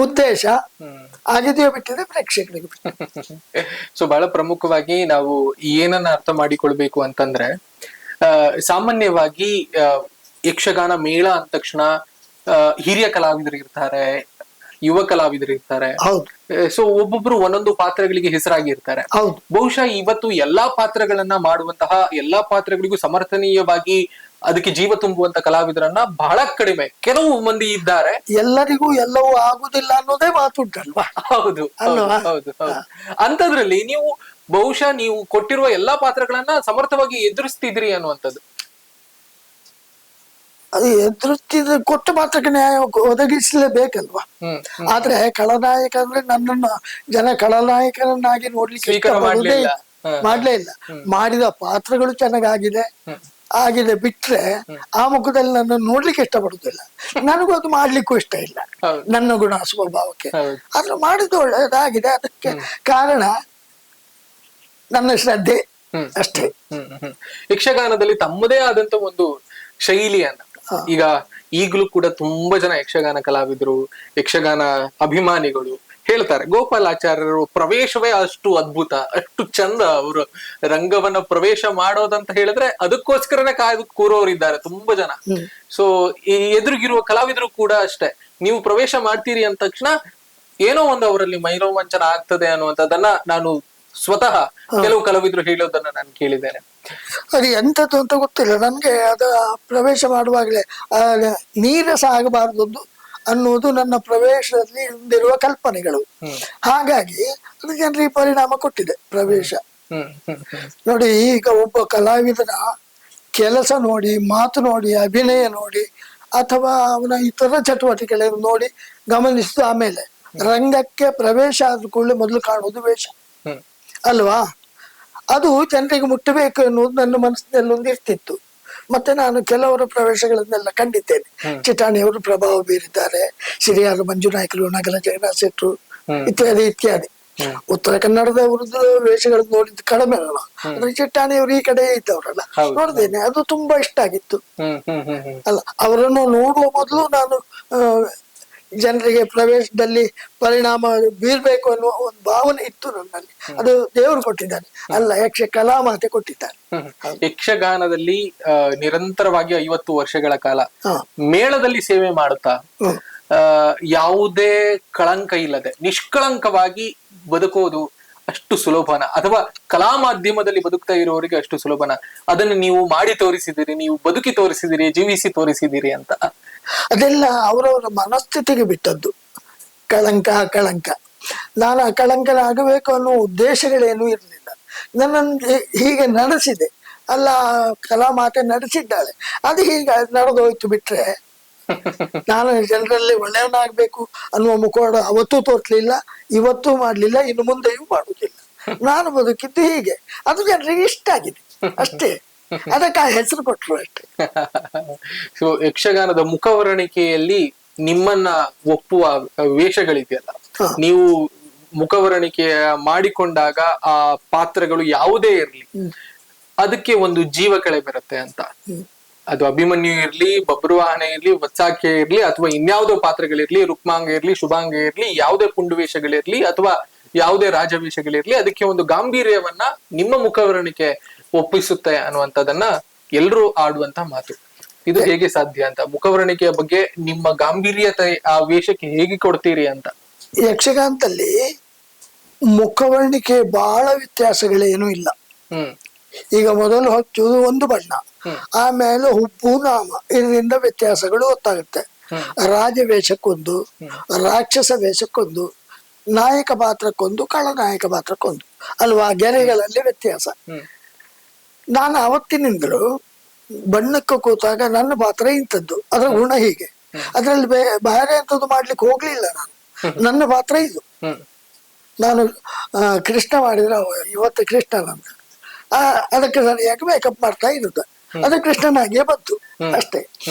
ಉದ್ದೇಶ. ಆಗಿದೆಯೋ ಬಿಟ್ಟಿದೆ ಪ್ರೇಕ್ಷಕರಿಗೆ. ಸೊ ಬಹಳ ಪ್ರಮುಖವಾಗಿ ನಾವು ಏನನ್ನ ಅರ್ಥ ಮಾಡಿಕೊಳ್ಬೇಕು ಅಂತಂದ್ರೆ, ಸಾಮಾನ್ಯವಾಗಿ ಯಕ್ಷಗಾನ ಮೇಳ ಅಂದ ತಕ್ಷಣ ಹಿರಿಯ ಕಲಾವಿದರು ಇರ್ತಾರೆ, ಯುವ ಕಲಾವಿದರು ಇರ್ತಾರೆ. ಸೊ ಒಬ್ಬೊಬ್ರು ಒಂದೊಂದು ಪಾತ್ರಗಳಿಗೆ ಹೆಸರಾಗಿರ್ತಾರೆ. ಬಹುಶಃ ಇವತ್ತು ಎಲ್ಲಾ ಪಾತ್ರಗಳನ್ನ ಮಾಡುವಂತಹ, ಎಲ್ಲಾ ಪಾತ್ರಗಳಿಗೂ ಸಮರ್ಥನೀಯವಾಗಿ ಅದಕ್ಕೆ ಜೀವ ತುಂಬುವಂತ ಕಲಾವಿದರನ್ನ ಬಹಳ ಕಡಿಮೆ, ಕೆಲವು ಮಂದಿ ಇದ್ದಾರೆ. ಎಲ್ಲರಿಗೂ ಎಲ್ಲವೂ ಆಗುದಿಲ್ಲ ಅನ್ನೋದೇ ಮಾತುಂಟಲ್ವಾ? ಹೌದು ಹೌದು. ಅಂತದ್ರಲ್ಲಿ ನೀವು ಬಹುಶಃ ನೀವು ಕೊಟ್ಟಿರುವ ಎಲ್ಲಾ ಪಾತ್ರಗಳನ್ನ ಸಮರ್ಥವಾಗಿ ಎದುರಿಸ್ತಿದ್ರಿ ಅನ್ನುವಂಥದ್ದು. ಅದು ಎದುರಿಸ್ತಿದ್ರೆ ಕೊಟ್ಟ ಪಾತ್ರಕ್ಕೆ ನ್ಯಾಯ ಒದಗಿಸಲೇಬೇಕಲ್ವಾ? ಆದ್ರೆ ಖಳನಾಯಕ ಅಂದ್ರೆ ನನ್ನನ್ನು ಜನ ಖಳನಾಯಕನನ್ನಾಗಿ ನೋಡ್ಲಿಕ್ಕೆ ಮಾಡ್ಲೇ ಇಲ್ಲ. ಮಾಡಿದ ಪಾತ್ರಗಳು ಚೆನ್ನಾಗಿದೆ ಆಗಿದೆ ಬಿಟ್ರೆ ಆ ಮುಖದಲ್ಲಿ ನನ್ನ ನೋಡ್ಲಿಕ್ಕೆ ಇಷ್ಟಪಡುದಿಲ್ಲ. ನನಗೂ ಅದು ಮಾಡ್ಲಿಕ್ಕೂ ಇಷ್ಟ ಇಲ್ಲ, ನನ್ನ ಗುಣ ಸ್ವಭಾವಕ್ಕೆ. ಆದ್ರೆ ಮಾಡಿದ್ದು ಒಳ್ಳೆಯದಾಗಿದೆ. ಅದಕ್ಕೆ ಕಾರಣ ನನ್ನ ಶ್ರದ್ಧೆ ಅಷ್ಟೇ. ಯಕ್ಷಗಾನದಲ್ಲಿ ತಮ್ಮದೇ ಆದಂತ ಒಂದು ಶೈಲಿಯನ್ನ, ಈಗ ಈಗಲೂ ಕೂಡ ತುಂಬಾ ಜನ ಯಕ್ಷಗಾನ ಕಲಾವಿದರು, ಯಕ್ಷಗಾನ ಅಭಿಮಾನಿಗಳು ಹೇಳ್ತಾರೆ, ಗೋಪಾಲಾಚಾರ್ಯರು ಪ್ರವೇಶವೇ ಅಷ್ಟು ಅದ್ಭುತ, ಅಷ್ಟು ಚಂದ, ಅವರು ರಂಗವನ್ನ ಪ್ರವೇಶ ಮಾಡೋದಂತ ಹೇಳಿದ್ರೆ ಅದಕ್ಕೋಸ್ಕರನೇ ಕಾಯ್ದು ಕೂರೋರಿದ್ದಾರೆ ತುಂಬಾ ಜನ. ಸೊ ಈ ಎದುರಿಗಿರುವ ಕಲಾವಿದರು ಕೂಡ ಅಷ್ಟೇ, ನೀವು ಪ್ರವೇಶ ಮಾಡ್ತೀರಿ ಅಂದ ತಕ್ಷಣ ಏನೋ ಒಂದು ಅವರಲ್ಲಿ ಮೈರೋಮಾಂಚನ ಆಗ್ತದೆ ಅನ್ನುವಂಥದ್ದನ್ನ ನಾನು ಸ್ವತಃ ಕೆಲವು ಕಲಾವಿದರು ಹೇಳೋದನ್ನ ನಾನು ಕೇಳಿದ್ದೇನೆ. ಅದು ಎಂತದ್ದು ಅಂತ ಗೊತ್ತಿಲ್ಲ ನನ್ಗೆ. ಅದ ಪ್ರವೇಶ ಮಾಡುವಾಗಲೇ ನೀರಸ ಆಗಬಾರ್ದು ಅನ್ನುವುದು ನನ್ನ ಪ್ರವೇಶದಲ್ಲಿ ಹೊಂದಿರುವ ಕಲ್ಪನೆಗಳು. ಹಾಗಾಗಿ ಅದು ಜನರಿಗೆ ಪರಿಣಾಮ ಕೊಟ್ಟಿದೆ ಪ್ರವೇಶ. ನೋಡಿ, ಈಗ ಒಬ್ಬ ಕಲಾವಿದನ ಕೆಲಸ ನೋಡಿ, ಮಾತು ನೋಡಿ, ಅಭಿನಯ ನೋಡಿ, ಅಥವಾ ಅವನ ಇತರ ಚಟುವಟಿಕೆಗಳನ್ನು ನೋಡಿ ಗಮನಿಸಿದ ಆಮೇಲೆ ರಂಗಕ್ಕೆ ಪ್ರವೇಶ ಆದ ಕೂಡಲೇ ಮೊದಲು ಕಾಣುವುದು ವೇಷ ಹ್ಮ್ ಅಲ್ವಾ. ಅದು ಜನರಿಗೆ ಮುಟ್ಟಬೇಕು ಎನ್ನುವುದು ನನ್ನ ಮನಸ್ಸಿನಲ್ಲಿ ಒಂದು ಇರ್ತಿತ್ತು. ಮತ್ತೆ ನಾನು ಕೆಲವರ ಪ್ರವೇಶಗಳನ್ನೆಲ್ಲ ಕಂಡಿದ್ದೇನೆ. ಚಿಟಾಣಿಯವರು ಪ್ರಭಾವ ಬೀರಿದ್ದಾರೆ, ಸಿರಿಯಾರ ಮಂಜುನಾಯ್ಕರು, ನಗರ ಜಗನ್ನಾಥ ಶೆಟ್ರು ಇತ್ಯಾದಿ ಇತ್ಯಾದಿ. ಉತ್ತರ ಕನ್ನಡದವರದ್ದು ವೇಷಗಳನ್ನು ನೋಡಿದ್ದು ಕಡಿಮೆ ಅಲ್ಲ, ಅಂದ್ರೆ ಚಿಟ್ಟಾಣಿಯವರು ಈ ಕಡೆ ಇದ್ದವರಲ್ಲ, ನೋಡಿದ್ದೇನೆ. ಅದು ತುಂಬಾ ಇಷ್ಟ ಆಗಿತ್ತು ಅಲ್ಲ. ಅವರನ್ನು ನೋಡುವ ಮೊದಲು ನಾನು ಜನರಿಗೆ ಪ್ರವೇಶದಲ್ಲಿ ಪರಿಣಾಮ ಬೀರ್ಬೇಕು ಅನ್ನುವ ಒಂದು ಭಾವನೆ ಇತ್ತು ನನ್ನಲ್ಲಿ. ಅದು ದೇವರು ಕೊಟ್ಟಿದ್ದಾನೆ ಅಲ್ಲ, ಯಕ್ಷ ಕಲಾಮಾತೆ ಕೊಟ್ಟಿದ್ದಾನೆ. ಯಕ್ಷಗಾನದಲ್ಲಿ ನಿರಂತರವಾಗಿ 50 ವರ್ಷಗಳ ಕಾಲ ಮೇಳದಲ್ಲಿ ಸೇವೆ ಮಾಡುತ್ತಾ ಯಾವುದೇ ಕಳಂಕ ಇಲ್ಲದೆ ನಿಷ್ಕಳಂಕವಾಗಿ ಬದುಕೋದು ಅಷ್ಟು ಸುಲಭನ, ಅಥವಾ ಕಲಾ ಮಾಧ್ಯಮದಲ್ಲಿ ಬದುಕ್ತಾ ಇರೋರಿಗೆ ಅಷ್ಟು ಸುಲಭನ? ಅದನ್ನು ನೀವು ಮಾಡಿ ತೋರಿಸಿದಿರಿ, ನೀವು ಬದುಕಿ ತೋರಿಸಿದಿರಿ, ಜೀವಿಸಿ ತೋರಿಸಿದಿರಿ ಅಂತ. ಅದೆಲ್ಲ ಅವರವರ ಮನಸ್ಥಿತಿಗೆ ಬಿಟ್ಟದ್ದು. ಕಳಂಕ ಅಕಳಂಕ, ನಾನು ಅಕಳಂಕನಾಗಬೇಕು ಅನ್ನೋ ಉದ್ದೇಶಗಳೇನೂ ಇರಲಿಲ್ಲ. ನನ್ನನ್ನು ಹೀಗೆ ನಡೆಸಿದೆ ಅಲ್ಲ, ಕಲಾ ಮಾತೆ ನಡೆಸಿದ್ದಾಳೆ, ಅದು ಹೀಗೆ ನಡೆದೋಯ್ತು. ಬಿಟ್ರೆ ನಾನು ಜನರಲ್ಲಿ ಒಳ್ಳೆಯವನಾಗ್ಬೇಕು ಅನ್ನುವ ಮುಖವಾಡ ಅವತ್ತೂ ತೋರ್ಲಿಲ್ಲ, ಇವತ್ತೂ ಮಾಡ್ಲಿಲ್ಲ, ಇನ್ನು ಮುಂದೆಯೂ ಮಾಡುವುದಿಲ್ಲ. ನಾನು ಬದುಕಿದ್ದು ಹೀಗೆ, ಅದು ಜನರಿಗೆ ಇಷ್ಟ ಆಗಿದೆ ಅಷ್ಟೇ, ಅದಕ್ಕೆ ಆ ಹೆಸರು ಕೊಟ್ಟರು ಅಷ್ಟೇ. ಸೊ ಯಕ್ಷಗಾನದ ಮುಖವರ್ಣಿಕೆಯಲ್ಲಿ ನಿಮ್ಮನ್ನ ಒಪ್ಪುವ ವೇಷಗಳಿದೆಯಲ್ಲ, ನೀವು ಮುಖವರ್ಣಿಕೆ ಮಾಡಿಕೊಂಡಾಗ ಆ ಪಾತ್ರಗಳು ಯಾವುದೇ ಇರ್ಲಿ ಅದಕ್ಕೆ ಒಂದು ಜೀವ ಕಳೆ ಬರುತ್ತೆ ಅಂತ. ಅದು ಅಭಿಮನ್ಯು ಇರ್ಲಿ, ಬಬ್ರುವಾಹನ ಇರ್ಲಿ, ವತ್ಸಾಖ್ಯ ಇರ್ಲಿ, ಅಥವಾ ಇನ್ಯಾವುದೋ ಪಾತ್ರಗಳಿರ್ಲಿ, ರುಕ್ಮಾಂಗ ಇರ್ಲಿ, ಶುಭಾಂಗ ಇರ್ಲಿ, ಯಾವುದೇ ಪುಂಡುವೇಷಗಳಿರ್ಲಿ ಅಥವಾ ಯಾವುದೇ ರಾಜವೇಷಗಳಿರ್ಲಿ, ಅದಕ್ಕೆ ಒಂದು ಗಾಂಭೀರ್ಯವನ್ನ ನಿಮ್ಮ ಮುಖವರ್ಣಿಕೆ ಒಪ್ಪಿಸುತ್ತೆ ಅನ್ನುವಂಥದ್ದನ್ನ ಎಲ್ರೂ ಆಡುವಂತ ಮಾತು. ಇದು ಹೇಗೆ ಸಾಧ್ಯ ಅಂತ, ಮುಖವರ್ಣಿಕೆಯ ಬಗ್ಗೆ ನಿಮ್ಮ ಗಾಂಭೀರ್ಯತೆ ಆ ವೇಷಕ್ಕೆ ಹೇಗೆ ಕೊಡ್ತೀರಿ ಅಂತ? ಯಕ್ಷಗಾನದಲ್ಲಿ ಮುಖವರ್ಣಿಕೆ ಬಹಳ ವ್ಯತ್ಯಾಸಗಳೇನು ಇಲ್ಲ. ಈಗ ಮೊದಲು ಹಚ್ಚುವುದು ಒಂದು ಬಣ್ಣ, ಆಮೇಲೆ ಹುಬ್ಬು ನಾಮ, ಇದರಿಂದ ವ್ಯತ್ಯಾಸಗಳು ಗೊತ್ತಾಗುತ್ತೆ. ರಾಜವೇಷಕ್ಕೊಂದು, ರಾಕ್ಷಸ ವೇಷಕ್ಕೊಂದು, ನಾಯಕ ಪಾತ್ರಕ್ಕೊಂದು, ಖಳನಾಯಕ ಪಾತ್ರಕ್ಕೊಂದು ಅಲ್ವಾ, ಗೆರೆಗಳಲ್ಲಿ ವ್ಯತ್ಯಾಸ. ನಾನು ಅವತ್ತಿನಿಂದಲೂ ಬಣ್ಣಕ್ಕೆ ಕೂತಾಗ ನನ್ನ ಪಾತ್ರ ಇಂಥದ್ದು, ಅದರ ಗುಣ ಹೀಗೆ, ಅದ್ರಲ್ಲಿ ಬೇರೆ ಎಂಥದ್ದು ಮಾಡ್ಲಿಕ್ಕೆ ಹೋಗ್ಲಿಲ್ಲ ನಾನು. ನನ್ನ ಪಾತ್ರ ಇದು. ನಾನು ಕೃಷ್ಣ ಮಾಡಿದ್ರೆ ಇವತ್ತು ಕೃಷ್ಣ ನನ್ನ, ಅದಕ್ಕೆ ಸರಿಯಾಗಿ ಮೇಕಪ್ ಮಾಡ್ತಾ ಇರುತ್ತೆ, ಅದು ಕೃಷ್ಣನಾಗಿಯೇ ಬಂತು ಅಷ್ಟೇ.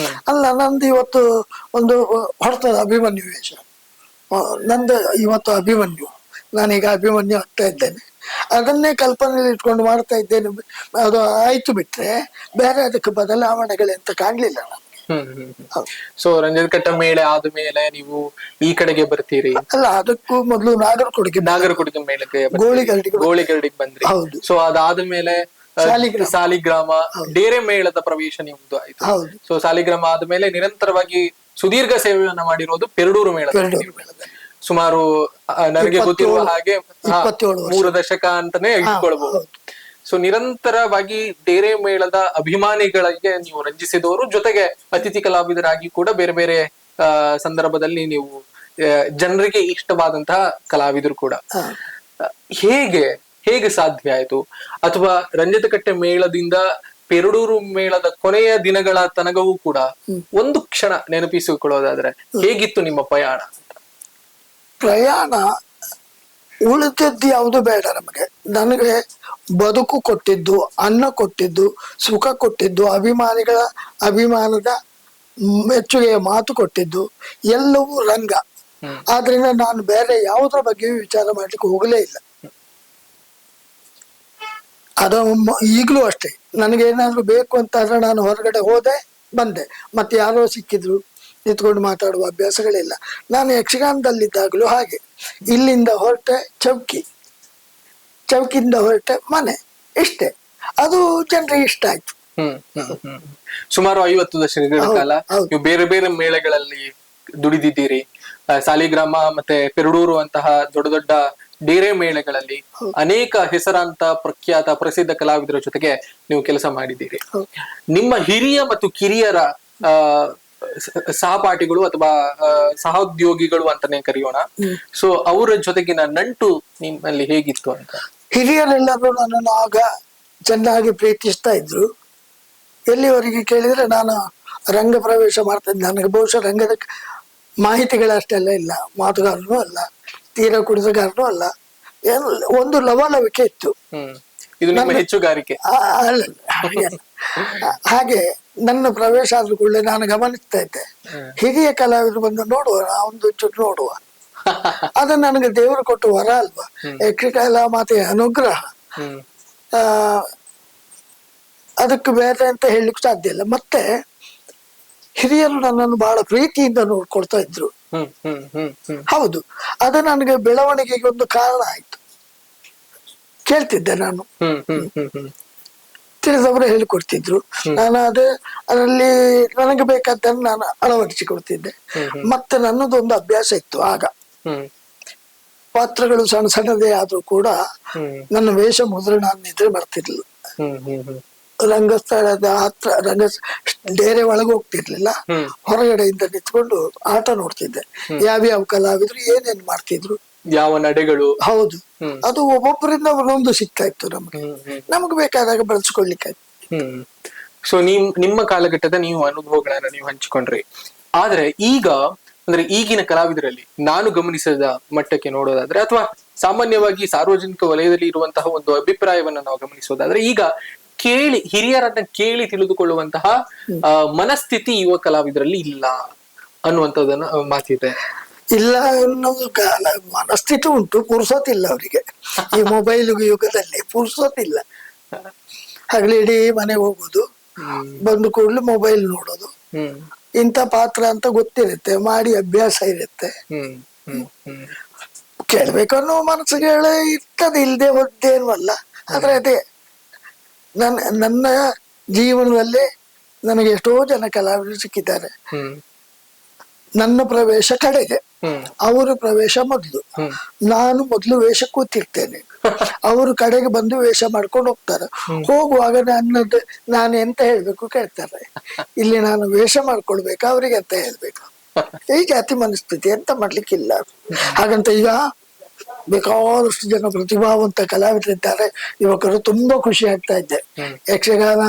ಅಲ್ಲ, ನಂದು ಇವತ್ತು ಒಂದು ಹೊರತದ ಅಭಿಮನ್ಯು ವೇಷ, ನಂದು ಇವತ್ತು ಅಭಿಮನ್ಯು, ನಾನೀಗ ಅಭಿಮನ್ಯು ಆಗ್ತಾ ಇದ್ದೇನೆ, ಅದನ್ನೇ ಕಲ್ಪನೆಯಲ್ಲಿ ಇಟ್ಕೊಂಡು ಮಾಡ್ತಾ ಇದ್ದೇನೆ. ಅದು ಆಯ್ತು, ಬಿಟ್ರೆ ಬೇರೆ ಅದಕ್ಕೆ ಬದಲಾವಣೆಗಳೆಂತ ಕಾಣ್ಲಿಲ್ಲ ನನಗೆ. ಸೊ ರಂಜನ್ ಕಟ್ಟ ಮೇಳ ಆದ್ಮೇಲೆ ನೀವು ಈ ಕಡೆಗೆ ಬರ್ತೀರಿ ಅಲ್ಲ, ಅದಕ್ಕೂ ಮೊದಲು ನಾಗರಕೊಡಿಗೆ ಮೇಳಕ್ಕೆ ಗೋಳಿಗರಡಿಗೆ ಬಂದ್ರಿ. ಸೊ ಅದಾದ್ಮೇಲೆ ಸಾಲಿಗ್ರಾಮ ಡೇರೆ ಮೇಳದ ಪ್ರವೇಶ ನಿಮ್ದು ಆಯ್ತು. ಸೊ ಸಾಲಿಗ್ರಾಮ ಆದ್ಮೇಲೆ ನಿರಂತರವಾಗಿ ಸುದೀರ್ಘ ಸೇವೆಯನ್ನ ಮಾಡಿರೋದು ಪೆರಡೂರು ಮೇಳದಲ್ಲಿ. ಸುಮಾರು ನನಗೆ ಗೊತ್ತಿರುವ ಹಾಗೆ 3 ದಶಕ ಅಂತಾನೆ ಇಟ್ಕೊಳ್ಬಹುದು. ಸೊ ನಿರಂತರವಾಗಿ ಡೇರೆ ಮೇಳದ ಅಭಿಮಾನಿಗಳಿಗೆ ನೀವು ರಂಜಿಸಿದವರು, ಜೊತೆಗೆ ಅತಿಥಿ ಕಲಾವಿದರಾಗಿ ಕೂಡ ಬೇರೆ ಬೇರೆ ಸಂದರ್ಭದಲ್ಲಿ ನೀವು ಜನರಿಗೆ ಇಷ್ಟವಾದಂತಹ ಕಲಾವಿದರು ಕೂಡ. ಹೇಗೆ ಸಾಧ್ಯ ಆಯ್ತು? ಅಥವಾ ರಂಜನಕಟ್ಟೆ ಮೇಳದಿಂದ ಪೆರಡೂರು ಮೇಳದ ಕೊನೆಯ ದಿನಗಳ ತನಕವೂ ಕೂಡ ಒಂದು ಕ್ಷಣ ನೆನಪಿಸಿಕೊಳ್ಳೋದಾದ್ರೆ ಹೇಗಿತ್ತು ನಿಮ್ಮ ಪ್ರಯಾಣ? ಉಳಿದದ್ದು ಯಾವುದು ಬೇಡ ನಮಗೆ. ನನಗೆ ಬದುಕು ಕೊಟ್ಟಿದ್ದು, ಅನ್ನ ಕೊಟ್ಟಿದ್ದು, ಸುಖ ಕೊಟ್ಟಿದ್ದು, ಅಭಿಮಾನದ ಮೆಚ್ಚುಗೆಯ ಮಾತು ಕೊಟ್ಟಿದ್ದು ಎಲ್ಲವೂ ರಂಗ. ಆದ್ರಿಂದ ನಾನು ಬೇರೆ ಯಾವುದರ ಬಗ್ಗೆಯೂ ವಿಚಾರ ಮಾಡ್ಲಿಕ್ಕೆ ಹೋಗಲೇ ಇಲ್ಲ. ಅದು ಈಗಲೂ ಅಷ್ಟೇ, ನನಗೇನಾದ್ರೂ ಬೇಕು ಅಂತಾದ್ರೆ ನಾನು ಹೊರಗಡೆ ಹೋದೆ ಬಂದೆ, ಮತ್ತೆ ಯಾರೋ ಸಿಕ್ಕಿದ್ರು ನಿಂತ್ಕೊಂಡು ಮಾತಾಡುವ ಅಭ್ಯಾಸಗಳಿಲ್ಲ. ನಾನು ಯಕ್ಷಗಾನದಲ್ಲಿದ್ದಾಗಲೂ ಹಾಗೆ, ಇಲ್ಲಿಂದ ಹೊರಟೆ ಚೌಕಿಯಿಂದ ಹೊರಟೆ ಮನೆ, ಇಷ್ಟೇ. ಅದು ಜನರಿಗೆ ಇಷ್ಟ ಆಯ್ತು. ಸುಮಾರು 50 ದಶಕಗಳ ಕಾಲ ನೀವು ಬೇರೆ ಬೇರೆ ಮೇಳಗಳಲ್ಲಿ ದುಡಿದಿದ್ದೀರಿ. ಸಾಲಿಗ್ರಾಮ ಮತ್ತೆ ಪೆರಡೂರು ಅಂತಹ ದೊಡ್ಡ ದೊಡ್ಡ ಡೇರೆ ಮೇಳಗಳಲ್ಲಿ ಅನೇಕ ಹೆಸರಾಂತ ಪ್ರಖ್ಯಾತ ಪ್ರಸಿದ್ಧ ಕಲಾವಿದರ ಜೊತೆಗೆ ನೀವು ಕೆಲಸ ಮಾಡಿದ್ದೀರಿ. ನಿಮ್ಮ ಹಿರಿಯ ಮತ್ತು ಕಿರಿಯರ ಸಹಪಾಠಿಗಳು ಅಥವಾ ಸಹೋದ್ಯೋಗಿಗಳು ಅಂತಾನೆ ಕರೆಯೋಣ, ಸೊ ಅವರ ಜೊತೆಗಿನ ನಂಟು ನಿಮ್ಮಲ್ಲಿ ಹೇಗಿತ್ತು ಅಂತ? ಹಿರಿಯರೆಲ್ಲರೂ ನನ್ನನ್ನು ಆಗ ಚೆನ್ನಾಗಿ ಪ್ರೀತಿಸ್ತಾ ಇದ್ರು. ಎಲ್ಲಿವರೆಗೆ ಕೇಳಿದ್ರೆ ನಾನು ರಂಗ ಪ್ರವೇಶ ಮಾಡ್ತಾ ಇದ್ದೆ. ನನಗೆ ಬಹುಶಃ ರಂಗದ ಮಾಹಿತಿಗಳಷ್ಟೆಲ್ಲ ಇಲ್ಲ, ಮಾತುಗಾರನೂ ಅಲ್ಲ, ತೀರ ಕುಡಿತಗಾರನೂ ಅಲ್ಲ, ಏನು ಒಂದು ಲವಲವಿಕೆ ಇತ್ತು. ಇದು ನಿಮ್ಮ ಹೆಚ್ಚುಗಾರಿಕೆ. ಅಲ್ಲ ಹಾಗೆಲ್ಲ. ಹಾಗೆ ನನ್ನ ಪ್ರವೇಶ ಆದ್ರೂ ಕೂಡಲೇ ನಾನು ಗಮನಿಸ್ತಾ ಇದ್ದೆ, ಹಿರಿಯ ಕಲಾವಿದರು ಬಂದು ನೋಡುವ, ಒಂದು ಚುಟ್ಟು ನೋಡುವ. ಅದು ನನಗೆ ದೇವರು ಕೊಟ್ಟು ವರ ಅಲ್ವಾ, ಯಕ್ಷಗಾನ ಮಾತೆಯ ಅನುಗ್ರಹ. ಅದಕ್ಕೆ ಬೇರೆ ಅಂತ ಹೇಳಲಿಕ್ಕೆ ಸಾಧ್ಯ ಇಲ್ಲ. ಮತ್ತೆ ಹಿರಿಯರು ನನ್ನನ್ನು ಬಹಳ ಪ್ರೀತಿಯಿಂದ ನೋಡ್ಕೊಳ್ತಾ ಇದ್ರು. ಹೌದು, ಅದು ನನಗೆ ಬೆಳವಣಿಗೆಗೆ ಒಂದು ಕಾರಣ ಆಯ್ತು. ಕೇಳ್ತಿದ್ದೆ ನಾನು, ತಿಳಿದವರು ಹೇಳಿಕೊಡ್ತಿದ್ರು, ನಾನು ಅದರಲ್ಲಿ ನನಗೆ ಬೇಕಾದ್ದನ್ನು ನಾನು ಅಳವಡಿಸಿಕೊಡ್ತಿದ್ದೆ. ಮತ್ತೆ ನನ್ನದೊಂದು ಅಭ್ಯಾಸ ಇತ್ತು ಆಗ, ಪಾತ್ರಗಳು ಸಣ್ಣ ಸಣ್ಣದೇ ಆದ್ರೂ ಕೂಡ ನನ್ನ ವೇಷ ಮುದ್ರೆ ನಾನು ನಿದ್ರೆ ಬರ್ತಿರ್ಲಿಲ್ಲ. ರಂಗಸ್ಥಳದ ಹತ್ರ ಡೇರೆ ಒಳಗೆ ಹೋಗ್ತಿರ್ಲಿಲ್ಲ, ಹೊರಗಡೆಯಿಂದ ನಿಂತ್ಕೊಂಡು ಆಟ ನೋಡ್ತಿದ್ದೆ. ಯಾವ್ಯಾವ ಕಲಾವಿದ್ರು ಏನೇನ್ ಮಾಡ್ತಿದ್ರು, ಯಾವ ನಡೆಗಳು. ಹೌದು, ಅದು ಒಬ್ಬೊಬ್ಬರಿಂದ ಒಂದೊಂದು ಸಿಗ್ತಾ ಇತ್ತು ನಮಗೆ ಬೇಕಾದಾಗ ಬಳಸ್ಕೊಳ್ಲಿಕ್ಕೆ. ಸೊ ನಿಮ್ಮ ಕಾಲಘಟ್ಟದ ನೀವು ಅನುಭವಗಳನ್ನ ನೀವು ಹಂಚಿಕೊಂಡ್ರಿ. ಆದ್ರೆ ಈಗ ಅಂದ್ರೆ ಈಗಿನ ಕಲಾವಿದರಲ್ಲಿ ನಾನು ಗಮನಿಸಿದ ಮಟ್ಟಕ್ಕೆ ನೋಡೋದಾದ್ರೆ, ಅಥವಾ ಸಾಮಾನ್ಯವಾಗಿ ಸಾರ್ವಜನಿಕ ವಲಯದಲ್ಲಿ ಇರುವಂತಹ ಒಂದು ಅಭಿಪ್ರಾಯವನ್ನ ನಾವು ಗಮನಿಸೋದಾದ್ರೆ, ಈಗ ಹಿರಿಯರನ್ನ ಕೇಳಿ ತಿಳಿದುಕೊಳ್ಳುವಂತಹ ಮನಸ್ಥಿತಿ ಯುವ ಕಲಾವಿದರಲ್ಲಿ ಇಲ್ಲ ಅನ್ನುವಂಥದ್ದನ್ನ ಮಾತಿದೆ. ಇಲ್ಲ ಅನ್ನೋದು ಮನಸ್ಥಿತಿ ಉಂಟು, ಪುರ್ಸೋತಿಲ್ಲ ಅವರಿಗೆ. ಈ ಮೊಬೈಲ್ ಯುಗದಲ್ಲಿ ಪುರ್ಸೋತಿಲ್ಲ. ಹಗಲಿಡೀ ಮನೆಗೆ ಹೋಗೋದು, ಬಂದು ಕೂಡಲೇ ಮೊಬೈಲ್ ನೋಡೋದು. ಇಂಥ ಪಾತ್ರ ಅಂತ ಗೊತ್ತಿರುತ್ತೆ, ಮಾಡಿ ಅಭ್ಯಾಸ ಇರುತ್ತೆ. ಕೇಳ್ಬೇಕು ಅನ್ನೋ ಮನಸ್ಸಿಗೆ ಇರ್ತದೆ, ಇಲ್ಲದೆ ಹೋದ್ದೇನಲ್ಲ. ಆದ್ರೆ ಅದೇ ನನ್ನ ಜೀವನದಲ್ಲಿ ನನಗೆ ಎಷ್ಟೋ ಜನ ಕಲಾವಿದರು ಸಿಕ್ಕಿದ್ದಾರೆ. ನನ್ನ ಪ್ರವೇಶ ಕಡೆಗೆ, ಅವರ ಪ್ರವೇಶ ಮೊದಲು. ನಾನು ಮೊದಲು ವೇಷ ಕೂತಿರ್ತೇನೆ, ಅವರು ಕಡೆಗೆ ಬಂದು ವೇಷ ಮಾಡ್ಕೊಂಡು ಹೋಗ್ತಾರೆ. ಹೋಗುವಾಗ ನಾನು ಎಂತ ಹೇಳ್ಬೇಕು ಕೇಳ್ತಾರೆ. ಇಲ್ಲಿ ನಾನು ವೇಷ ಮಾಡ್ಕೊಳ್ಬೇಕು, ಅವ್ರಿಗೆ ಎಂತ ಹೇಳ್ಬೇಕು. ಈ ಜಾತಿ ಮನಸ್ಥಿತಿ ಎಂತ ಮಾಡ್ಲಿಕ್ಕಿಲ್ಲ. ಹಾಗಂತ ಈಗ ಬೇಕಾದಷ್ಟು ಜನ ಪ್ರತಿಭಾವಂತ ಕಲಾವಿದರಿದ್ದಾರೆ, ಯುವಕರು. ತುಂಬಾ ಖುಷಿ ಆಗ್ತಾ ಇದ್ದೆ. ಯಕ್ಷಗಾನ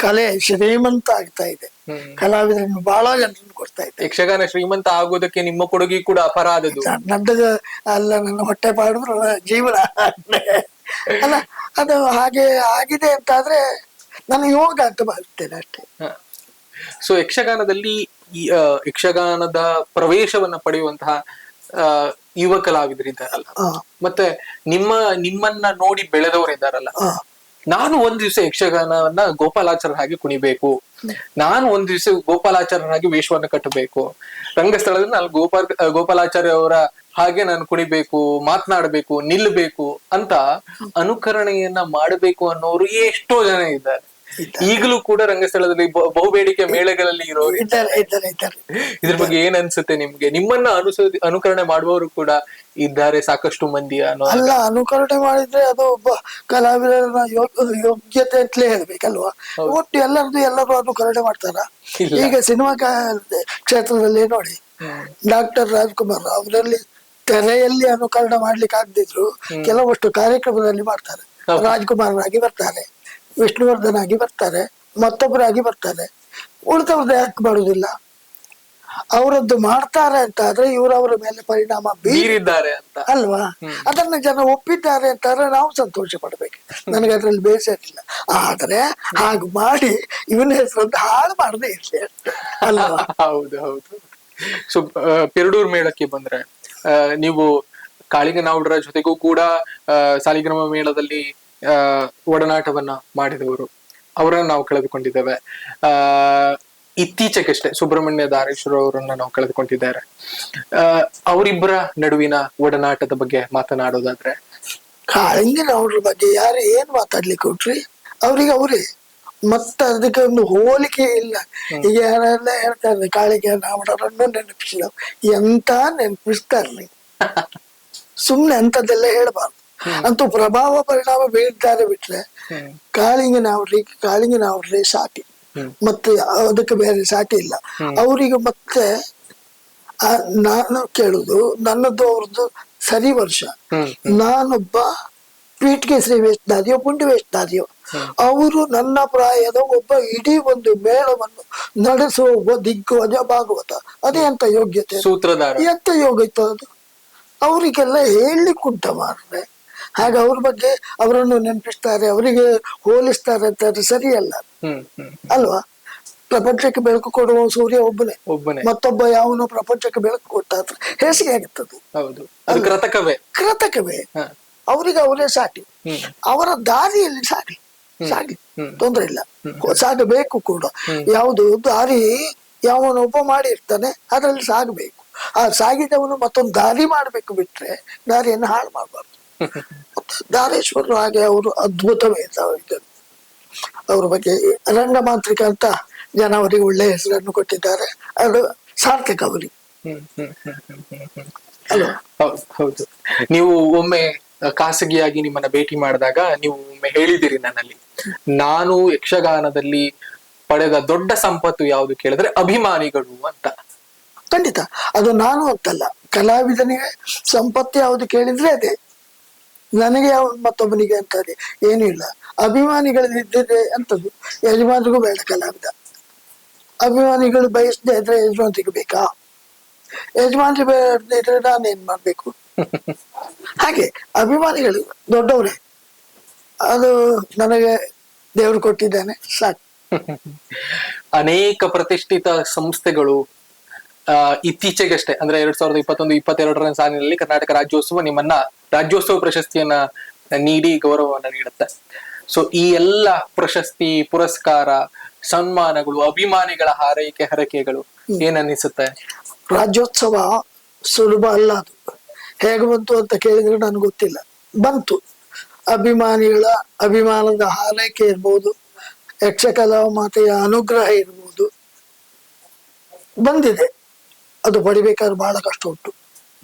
ಕಲೆ ಶ್ರೀಮಂತ ಆಗ್ತಾ ಇದೆ, ಕಲಾವಿದರನ್ನು ಬಹಳ ಜನರನ್ನು ಕೊಡ್ತಾ ಇದೆ. ಯಕ್ಷಗಾನ ಶ್ರೀಮಂತ ಆಗೋದಕ್ಕೆ ನಿಮ್ಮ ಕೊಡುಗೆ ಕೂಡ ಅಪರಾಧದು. ನನ್ನದು ಅಲ್ಲ, ನನ್ನ ಹೊಟ್ಟೆ ಪಾಡಿದ್ರು ಜೀವನ ಅಲ್ಲ. ಅದು ಹಾಗೆ ಆಗಿದೆ ಅಂತಾದ್ರೆ ನಾನು ಯೋಗ ಅಂತ ಭಾವಿಸ್ತೇನೆ ಅಷ್ಟೇ. ಸೊ ಯಕ್ಷಗಾನದಲ್ಲಿ ಯಕ್ಷಗಾನದ ಪ್ರವೇಶವನ್ನ ಪಡೆಯುವಂತಹ ಯುವ ಕಲಾವಿದರಿದ್ದಾರಲ್ಲ, ಮತ್ತೆ ನಿಮ್ಮನ್ನ ನೋಡಿ ಬೆಳೆದವರಿದ್ದಾರಲ್ಲ, ನಾನು ಒಂದ್ ದಿವಸ ಯಕ್ಷಗಾನವನ್ನ ಗೋಪಾಲಾಚಾರ್ಯ ಹಾಗೆ ಕುಣಿಬೇಕು, ನಾನು ಒಂದ್ ದಿವಸ ಗೋಪಾಲಾಚಾರ್ಯರಾಗಿ ವೇಷವನ್ನ ಕಟ್ಟಬೇಕು, ರಂಗಸ್ಥಳದಲ್ಲಿ ನಾನು ಗೋಪಾಲಾಚಾರ್ಯ ಅವರ ಹಾಗೆ ನಾನು ಕುಣಿಬೇಕು, ಮಾತನಾಡಬೇಕು, ನಿಲ್ಬೇಕು ಅಂತ ಅನುಕರಣೆಯನ್ನ ಮಾಡಬೇಕು ಅನ್ನೋರು ಎಷ್ಟೋ ಜನ ಇದ್ದಾರೆ. ಈಗಲೂ ಕೂಡ ರಂಗಸ್ಥಳದಲ್ಲಿ ಬಹುಬೇಡಿಕೆ ಮೇಳಗಳಲ್ಲಿ ಇರೋರು ಇದ್ದಾರೆ. ಇದ್ರ ಬಗ್ಗೆ ಏನ್ ಅನ್ಸುತ್ತೆ ನಿಮ್ಗೆ? ನಿಮ್ಮನ್ನ ಅನುಕರಣೆ ಮಾಡುವವರು ಕೂಡ ಇದ್ದಾರೆ ಸಾಕಷ್ಟು ಮಂದಿ ಅನ್ನೋ. ಅಲ್ಲ, ಅನುಕರಣೆ ಮಾಡಿದ್ರೆ ಅದು ಒಬ್ಬ ಕಲಾವಿದರ ಯೋಗ್ಯತೆ ಅಂತಲೇ ಹೇಳ್ಬೇಕಲ್ವಾ. ಒಟ್ಟು ಎಲ್ಲರೂ ಅನುಕರಣೆ ಮಾಡ್ತಾರ. ಈಗ ಸಿನಿಮಾ ಕ್ಷೇತ್ರದಲ್ಲಿ ನೋಡಿ, ಡಾಕ್ಟರ್ ರಾಜ್ಕುಮಾರ್ ಅವರಲ್ಲಿ ತೆರೆಯಲ್ಲಿ ಅನುಕರಣೆ ಮಾಡ್ಲಿಕ್ಕೆ ಆಗದಿದ್ರು ಕೆಲವಷ್ಟು ಕಾರ್ಯಕ್ರಮದಲ್ಲಿ ಮಾಡ್ತಾರೆ. ರಾಜ್ಕುಮಾರರಾಗಿ ಬರ್ತಾರೆ, ವಿಷ್ಣುವರ್ಧನ್ ಆಗಿ ಬರ್ತಾರೆ, ಮತ್ತೊಬ್ಬರಾಗಿ ಬರ್ತಾರೆ. ಉಳಿದವ್ರದ್ದು ಯಾಕೆ ಮಾಡುದಿಲ್ಲ? ಅವರದ್ದು ಮಾಡ್ತಾರೆ ಅಂತ ಆದ್ರೆ ಅವರ ಮೇಲೆ ಪರಿಣಾಮ ಬೀರಿದ್ದಾರೆ ಅಂತ ಅಲ್ವಾ. ಅದನ್ನ ಜನ ಒಪ್ಪಿದ್ದಾರೆ ಅಂತಾದ್ರೆ ನಾವು ಸಂತೋಷ ಪಡ್ಬೇಕು, ನನಗೆ ಅದ್ರಲ್ಲಿ ಬೇಸರ ಇಲ್ಲ. ಆದ್ರೆ ಹಾಗೆ ಮಾಡಿ ಇವನ ಹೆಸರನ್ನು ಹಾಳು ಮಾಡದೇ ಇರ್ಲಿ ಅಲ್ವಾ. ಹೌದು. ಸೊ ಪೆರಡೂರು ಮೇಳಕ್ಕೆ ಬಂದ್ರೆ, ನೀವು ಕಾಳಿಂಗನಾವುಡರ ಜೊತೆಗೂ ಕೂಡ ಸಾಲಿಗ್ರಾಮ ಮೇಳದಲ್ಲಿ ಒಡನಾಟವನ್ನ ಮಾಡಿದವರು, ಅವರನ್ನ ನಾವು ಕಳೆದುಕೊಂಡಿದ್ದೇವೆ. ಇತ್ತೀಚೆಗಷ್ಟೇ ಸುಬ್ರಹ್ಮಣ್ಯ ಧಾರೇಶ್ವರ ಅವರನ್ನ ನಾವು ಕಳೆದುಕೊಂಡಿದ್ದಾರೆ. ಅವರಿಬ್ಬರ ನಡುವಿನ ಒಡನಾಟದ ಬಗ್ಗೆ ಮಾತನಾಡೋದಾದ್ರೆ, ಕಾಳಿಂಗನಾವುಡರ ಬಗ್ಗೆ ಯಾರು ಏನ್ ಮಾತಾಡ್ಲಿಕ್ಕೆ ಕೊಟ್ರಿ, ಅವರೇ ಮತ್ತೆ ಅದಕ್ಕೆ ಒಂದು ಹೋಲಿಕೆ ಇಲ್ಲ. ಈಗ ಯಾರೆಲ್ಲ ಹೇಳ್ತಾರೆ ಕಾಳಿಂಗನಾವುಡರನ್ನು ನೆನಪಿಸಿದ, ಎಂತ ನೆನಪಿಸ್ತಾರ್ಲಿ. ಸುಮ್ನೆ ಅಂತದೆಲ್ಲ ಹೇಳ್ಬಾರ್ದು. ಅಂತೂ ಪ್ರಭಾವ ಪರಿಣಾಮ ಬೀರಿದ್ದಾರೆ ಬಿಟ್ರೆ ಕಾಳಿಂಗನಾವುಡ್ರೆ ಸಾಟಿ, ಮತ್ತೆ ಅದಕ್ಕೆ ಬೇರೆ ಸಾಟಿ ಇಲ್ಲ. ಅವರಿಗೆ ಮತ್ತೆ ನಾನು ಕೇಳುದು, ನನ್ನದು ಅವ್ರದ್ದು ಸರಿ ವರ್ಷ. ನಾನೊಬ್ಬ ಪೀಠಿಗೆ ಶ್ರೀ ವೇಷಧಾರಿಯೋ ಪುಂಡಿ ವೇಷಧಾರಿಯೋ, ಅವರು ನನ್ನ ಪ್ರಾಯದ ಒಬ್ಬ ಇಡೀ ಒಂದು ಮೇಳವನ್ನು ನಡೆಸುವ ದಿಗ್ಗಜ ಭಾಗವತ. ಅದೇ ಎಂತ ಯೋಗ್ಯತೆ, ಸೂತ್ರಧಾರ. ಎಂತ ಯೋಗ್ಯತೆ ಅದು? ಅವರಿಗೆಲ್ಲ ಹೇಳಲಿಕ್ಕುಂಟ ಮಾರ್ರೆ. ಹಾಗೆ ಅವ್ರ ಬಗ್ಗೆ ಅವರನ್ನು ನೆನಪಿಸ್ತಾರೆ, ಅವರಿಗೆ ಹೋಲಿಸ್ತಾರೆ ಅಂತಾರೆ, ಸರಿಯಲ್ಲ ಅಲ್ವಾ? ಪ್ರಪಂಚಕ್ಕೆ ಬೆಳಕು ಕೊಡುವ ಸೂರ್ಯ ಒಬ್ಬನೇ, ಮತ್ತೊಬ್ಬ ಯಾವನು ಪ್ರಪಂಚಕ್ಕೆ ಬೆಳಕು ಕೊಟ್ಟಾದ್ರೆ ಹೇಸಿಗೆ ಆಗುತ್ತದೆ. ಹೌದು, ಅದು ಕೃತಕವೇ. ಅವರಿಗೆ ಅವರೇ ಸಾಟಿ, ಅವರ ದಾರಿಯಲ್ಲಿ ಸಾಗಿ ತೊಂದ್ರೆ ಇಲ್ಲ, ಸಾಗಬೇಕು ಕೂಡ. ಯಾವುದು ದಾರಿ ಯಾವನೊಬ್ಬ ಮಾಡಿರ್ತಾನೆ ಅದರಲ್ಲಿ ಸಾಗಬೇಕು. ಆ ಸಾಗಿದವನು ಮತ್ತೊಂದು ದಾರಿ ಮಾಡ್ಬೇಕು, ಬಿಟ್ರೆ ದಾರಿಯನ್ನು ಹಾಳು ಮಾಡಬಾರ್ದು. ದಾರೇಶ್ವರರು ಹಾಗೆ ಅವರು ಅದ್ಭುತವೇ ಇದ್ದಾರೆ. ಅವ್ರ ಬಗ್ಗೆ ರಂಗಮಾಂತ್ರಿಕ ಅಂತ ಜನ ಅವರಿಗೆ ಒಳ್ಳೆ ಹೆಸರನ್ನು ಕೊಟ್ಟಿದ್ದಾರೆ. ಅದು ಸಾರ್ಥಕ ಅವರಿಗೆ ಅಲ್ವಾ? ಹೌದು. ನೀವು ಒಮ್ಮೆ ಖಾಸಗಿಯಾಗಿ ನಿಮ್ಮನ್ನ ಭೇಟಿ ಮಾಡಿದಾಗ ನೀವು ಒಮ್ಮೆ ಹೇಳಿದಿರಿ ನನ್ನಲ್ಲಿ, ನಾನು ಯಕ್ಷಗಾನದಲ್ಲಿ ಪಡೆದ ದೊಡ್ಡ ಸಂಪತ್ತು ಯಾವುದು ಕೇಳಿದ್ರೆ ಅಭಿಮಾನಿಗಳು ಅಂತ. ಖಂಡಿತ, ಅದು ನಾನು ಅಂತಲ್ಲ, ಕಲಾವಿದನಿಗೆ ಸಂಪತ್ತು ಯಾವುದು ಕೇಳಿದ್ರೆ ಅದೇ. ನನಗೆ ಯಾವ ಮತ್ತೊಬ್ಬನಿಗೆ ಅಂತದೆ ಏನೂ ಇಲ್ಲ. ಅಭಿಮಾನಿಗಳಿದ್ದರೆ ಅಂತದ್ದು ಯಜಮಾನ್ರಿಗೂ ಬೇಡ ಕಲಾವಿದ. ಅಭಿಮಾನಿಗಳು ಬಯಸದೆ ಇದ್ರೆ ಯಜಮಾನ್ರಿಗೆ ಬೇಕಾ? ಯಜಮಾನ್ರಿ ಬೇಡದಿದ್ರೆ ನಾನೇನ್ ಮಾಡ್ಬೇಕು? ಹಾಗೆ ಅಭಿಮಾನಿಗಳು ದೊಡ್ಡವರೇ, ಅದು ನನಗೆ ದೇವರು ಕೊಟ್ಟಿದ್ದಾನೆ, ಸಾಕು. ಅನೇಕ ಪ್ರತಿಷ್ಠಿತ ಸಂಸ್ಥೆಗಳು ಇತ್ತೀಚೆಗಷ್ಟೇ ಅಂದ್ರೆ 2021-22 ಸಾಲಿನಲ್ಲಿ ಕರ್ನಾಟಕ ರಾಜ್ಯೋತ್ಸವ ನಿಮ್ಮನ್ನ ರಾಜ್ಯೋತ್ಸವ ಪ್ರಶಸ್ತಿಯನ್ನ ನೀಡಿ ಗೌರವವನ್ನ ನೀಡುತ್ತೆ. ಸೊ ಈ ಎಲ್ಲ ಪ್ರಶಸ್ತಿ, ಪುರಸ್ಕಾರ, ಸನ್ಮಾನಗಳು, ಅಭಿಮಾನಿಗಳ ಹಾರೈಕೆ ಹರಕೆಗಳು ಏನನ್ನಿಸುತ್ತೆ? ರಾಜ್ಯೋತ್ಸವ ಸುಲಭ ಅಲ್ಲ. ಅದು ಹೇಗೆ ಬಂತು ಅಂತ ಕೇಳಿದ್ರೆ ನನ್ಗೆ ಗೊತ್ತಿಲ್ಲ, ಬಂತು. ಅಭಿಮಾನಿಗಳ ಅಭಿಮಾನದ ಹಾರೈಕೆ ಇರ್ಬೋದು, ಯಕ್ಷಕಲಾ ಮಾತೆಯ ಅನುಗ್ರಹ ಇರ್ಬೋದು, ಬಂದಿದೆ. ಅದು ಪಡಿಬೇಕಾದ್ರೆ ಬಹಳ ಕಷ್ಟ ಉಂಟು,